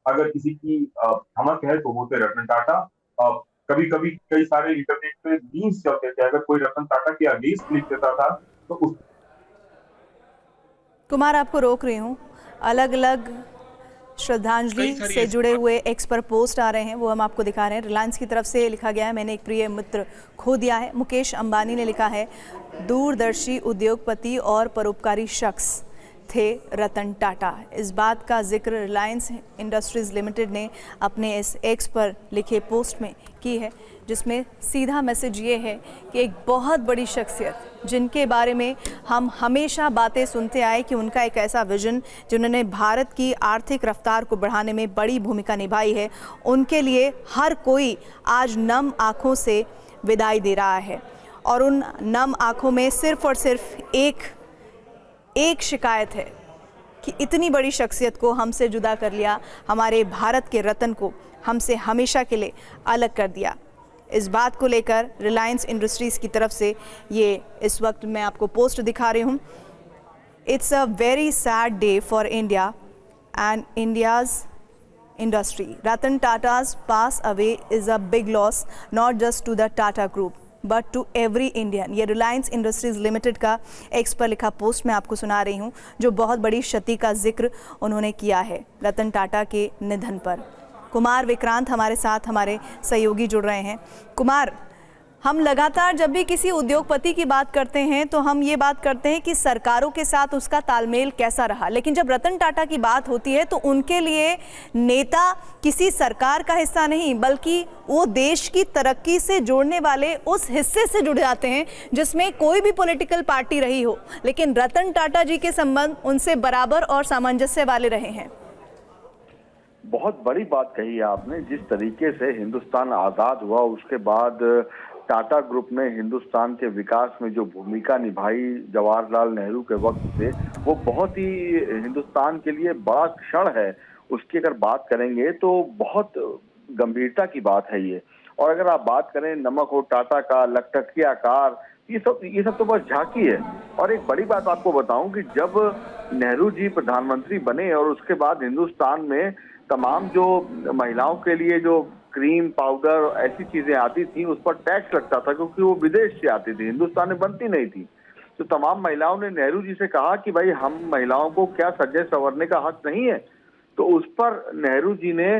अगर किसी की धमक है तो वो थे रतन टाटा। कभी कभी कई सारे इंटरनेट पे मीम्स चलते थे, अगर कोई रतन टाटा के अगेंस्ट लिख देता था तो उस कुमार, आपको रोक रही हूँ। अलग अलग श्रद्धांजलि से जुड़े हुए एक्स पर पोस्ट आ रहे हैं, वो हम आपको दिखा रहे हैं। रिलायंस की तरफ से लिखा गया है, मैंने एक प्रिय मित्र खो दिया है। मुकेश अंबानी ने लिखा है, दूरदर्शी उद्योगपति और परोपकारी शख्स थे रतन टाटा। इस बात का जिक्र रिलायंस इंडस्ट्रीज लिमिटेड ने अपने इस एक्स पर लिखे पोस्ट में की है, जिसमें सीधा मैसेज ये है कि एक बहुत बड़ी शख्सियत जिनके बारे में हम हमेशा बातें सुनते आए कि उनका एक ऐसा विजन जिन्होंने भारत की आर्थिक रफ्तार को बढ़ाने में बड़ी भूमिका निभाई है, उनके लिए हर कोई आज नम आँखों से विदाई दे रहा है। और उन नम आँखों में सिर्फ और सिर्फ एक शिकायत है कि इतनी बड़ी शख्सियत को हमसे जुदा कर लिया, हमारे भारत के रत्न को हमसे हमेशा के लिए अलग कर दिया। इस बात को लेकर रिलायंस इंडस्ट्रीज़ की तरफ से ये इस वक्त मैं आपको पोस्ट दिखा रही हूँ। It's a very sad day for India and India's industry. Ratan Tata's pass away is a big loss, not just to the Tata Group, but to every Indian. ये रिलायंस इंडस्ट्रीज लिमिटेड का x पर लिखा post मैं आपको सुना रही हूँ, जो बहुत बड़ी क्षति का जिक्र उन्होंने किया है रतन टाटा के निधन पर। कुमार विक्रांत हमारे साथ, हमारे सहयोगी जुड़ रहे हैं। कुमार, हम लगातार जब भी किसी उद्योगपति की बात करते हैं तो हम ये बात करते हैं कि सरकारों के साथ उसका तालमेल कैसा रहा, लेकिन जब रतन टाटा की बात होती है तो उनके लिए नेता किसी सरकार का हिस्सा नहीं, बल्कि वो देश की तरक्की से जोड़ने वाले उस हिस्से से जुड़ जाते हैं जिसमें कोई भी पॉलिटिकल पार्टी रही हो, लेकिन रतन टाटा जी के संबंध उनसे बराबर और सामंजस्य वाले रहे हैं। बहुत बड़ी बात कही आपने। जिस तरीके से हिंदुस्तान आजाद हुआ उसके बाद टाटा ग्रुप ने हिंदुस्तान के विकास में जो भूमिका निभाई जवाहरलाल नेहरू के वक्त से, वो बहुत ही हिंदुस्तान के लिए बड़ा क्षण है। उसकी अगर बात करेंगे तो बहुत गंभीरता की बात है ये। और अगर आप बात करें नमक हो टाटा का, लखटकिया कार, ये सब तो बस झांकी है। और एक बड़ी बात आपको बताऊं कि जब नेहरू जी प्रधानमंत्री बने और उसके बाद हिंदुस्तान में तमाम जो महिलाओं के लिए जो क्रीम पाउडर ऐसी चीजें आती थी उस पर टैक्स लगता था, क्योंकि वो विदेश से आती थी, हिंदुस्तान में बनती नहीं थी। तो तमाम महिलाओं ने नेहरू जी से कहा कि भाई हम महिलाओं को क्या सजे संवरने का हक नहीं है। तो उस पर नेहरू जी ने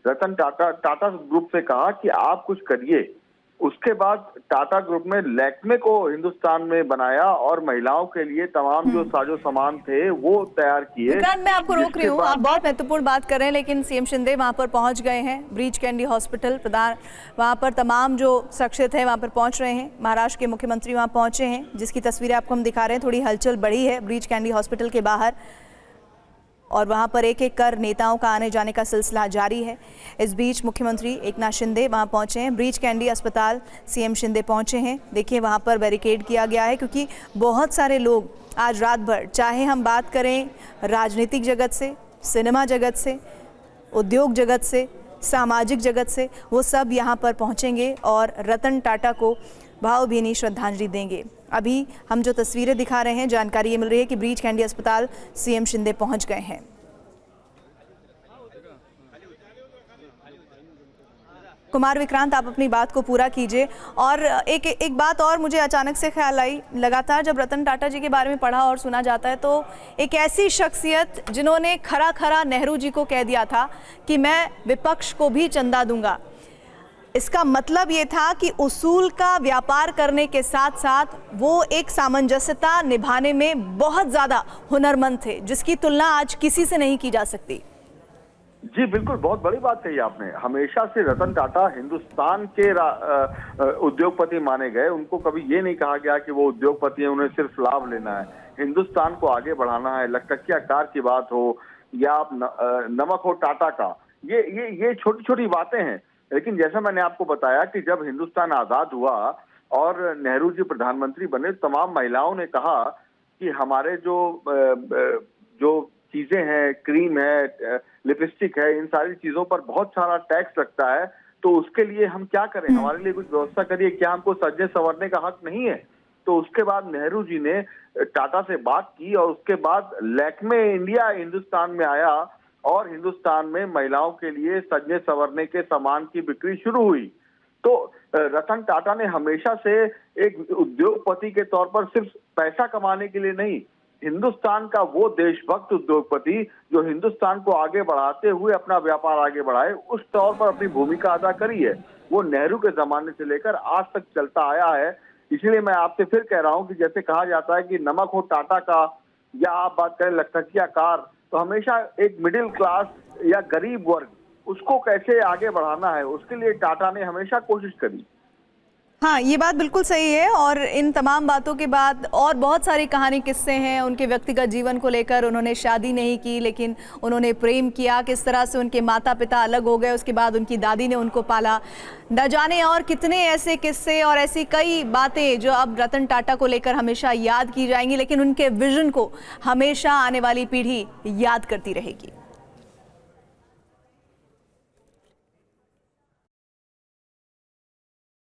रतन टाटा ग्रुप से कहा कि आप कुछ करिए। उसके बाद टाटा ग्रुप में लैक्मे को हिंदुस्तान में बनाया और महिलाओं के लिए तमाम जो साजो सामान थे वो तैयार किए। मैं आपको रोक रही हूँ, आप बहुत महत्वपूर्ण बात कर रहे हैं, लेकिन सीएम शिंदे वहाँ पर पहुँच गए हैं। ब्रीच कैंडी हॉस्पिटल प्रधान, वहाँ पर तमाम जो शख्सियत है वहाँ पर पहुँच रहे हैं। महाराष्ट्र के मुख्यमंत्री वहाँ पहुँचे हैं, जिसकी तस्वीरें आपको हम दिखा रहे हैं। थोड़ी हलचल बढ़ी है ब्रीच कैंडी हॉस्पिटल के बाहर, और वहाँ पर एक एक कर नेताओं का आने जाने का सिलसिला जारी है। इस बीच मुख्यमंत्री एकनाथ शिंदे वहाँ पहुँचे हैं। ब्रीच कैंडी अस्पताल सीएम शिंदे पहुँचे हैं। देखिए वहाँ पर बैरिकेड किया गया है, क्योंकि बहुत सारे लोग आज रात भर, चाहे हम बात करें राजनीतिक जगत से, सिनेमा जगत से, उद्योग जगत से, सामाजिक जगत से, वो सब यहाँ पर पहुँचेंगे और रतन टाटा को भावभीनी श्रद्धांजलि देंगे। अभी हम जो तस्वीरें दिखा रहे हैं, जानकारी ये मिल रही है कि ब्रीच कैंडी अस्पताल सीएम शिंदे पहुंच गए हैं। कुमार विक्रांत, आप अपनी बात को पूरा कीजिए। और एक बात और मुझे अचानक से ख्याल आई, लगातार जब रतन टाटा जी के बारे में पढ़ा और सुना जाता है तो एक ऐसी शख्सियत जिन्होंने खरा नेहरू जी को कह दिया था कि मैं विपक्ष को भी चंदा दूंगा। इसका मतलब ये था कि उसूल का व्यापार करने के साथ साथ वो एक सामंजस्यता निभाने में बहुत ज़्यादा हुनरमंद थे, जिसकी तुलना आज किसी से नहीं की जा सकती। जी बिल्कुल, बहुत बड़ी बात कही आपने। हमेशा से रतन टाटा हिंदुस्तान के उद्योगपति माने गए। उनको कभी ये नहीं कहा गया कि वो उद्योगपति हैं, उन्हें सिर्फ लाभ लेना है, हिंदुस्तान को आगे बढ़ाना है। लखटकिया कार की बात हो या आप नमक हो टाटा का, ये छोटी छोटी बातें हैं। लेकिन जैसा मैंने आपको बताया कि जब हिंदुस्तान आजाद हुआ और नेहरू जी प्रधानमंत्री बने, तमाम महिलाओं ने कहा कि हमारे जो चीजें हैं, क्रीम है, लिपस्टिक है, इन सारी चीजों पर बहुत सारा टैक्स लगता है, तो उसके लिए हम क्या करें, हमारे लिए कुछ व्यवस्था करिए, क्या हमको सजने संवरने का हक नहीं है? तो उसके बाद नेहरू जी ने टाटा से बात की और उसके बाद लैक्मे इंडिया हिंदुस्तान में आया और हिंदुस्तान में महिलाओं के लिए सजने संवरने के सामान की बिक्री शुरू हुई। तो रतन टाटा ने हमेशा से एक उद्योगपति के तौर पर सिर्फ पैसा कमाने के लिए नहीं, हिंदुस्तान का वो देशभक्त उद्योगपति जो हिंदुस्तान को आगे बढ़ाते हुए अपना व्यापार आगे बढ़ाए, उस तौर पर अपनी भूमिका अदा करी है। वो नेहरू के जमाने से लेकर आज तक चलता आया है। इसलिए मैं आपसे फिर कह रहा हूं कि जैसे कहा जाता है कि नमक हो टाटा का, या आप बात करें लखनऊ कार, तो हमेशा एक मिडिल क्लास या गरीब वर्ग उसको कैसे आगे बढ़ाना है, उसके लिए टाटा ने हमेशा कोशिश करी। हाँ, ये बात बिल्कुल सही है। और इन तमाम बातों के बाद और बहुत सारी कहानी किस्से हैं उनके व्यक्तिगत जीवन को लेकर। उन्होंने शादी नहीं की लेकिन उन्होंने प्रेम किया, किस तरह से उनके माता पिता अलग हो गए, उसके बाद उनकी दादी ने उनको पाला, न जाने और कितने ऐसे किस्से और ऐसी कई बातें जो अब रतन टाटा को लेकर हमेशा याद की जाएंगी, लेकिन उनके विजन को हमेशा आने वाली पीढ़ी याद करती रहेगी।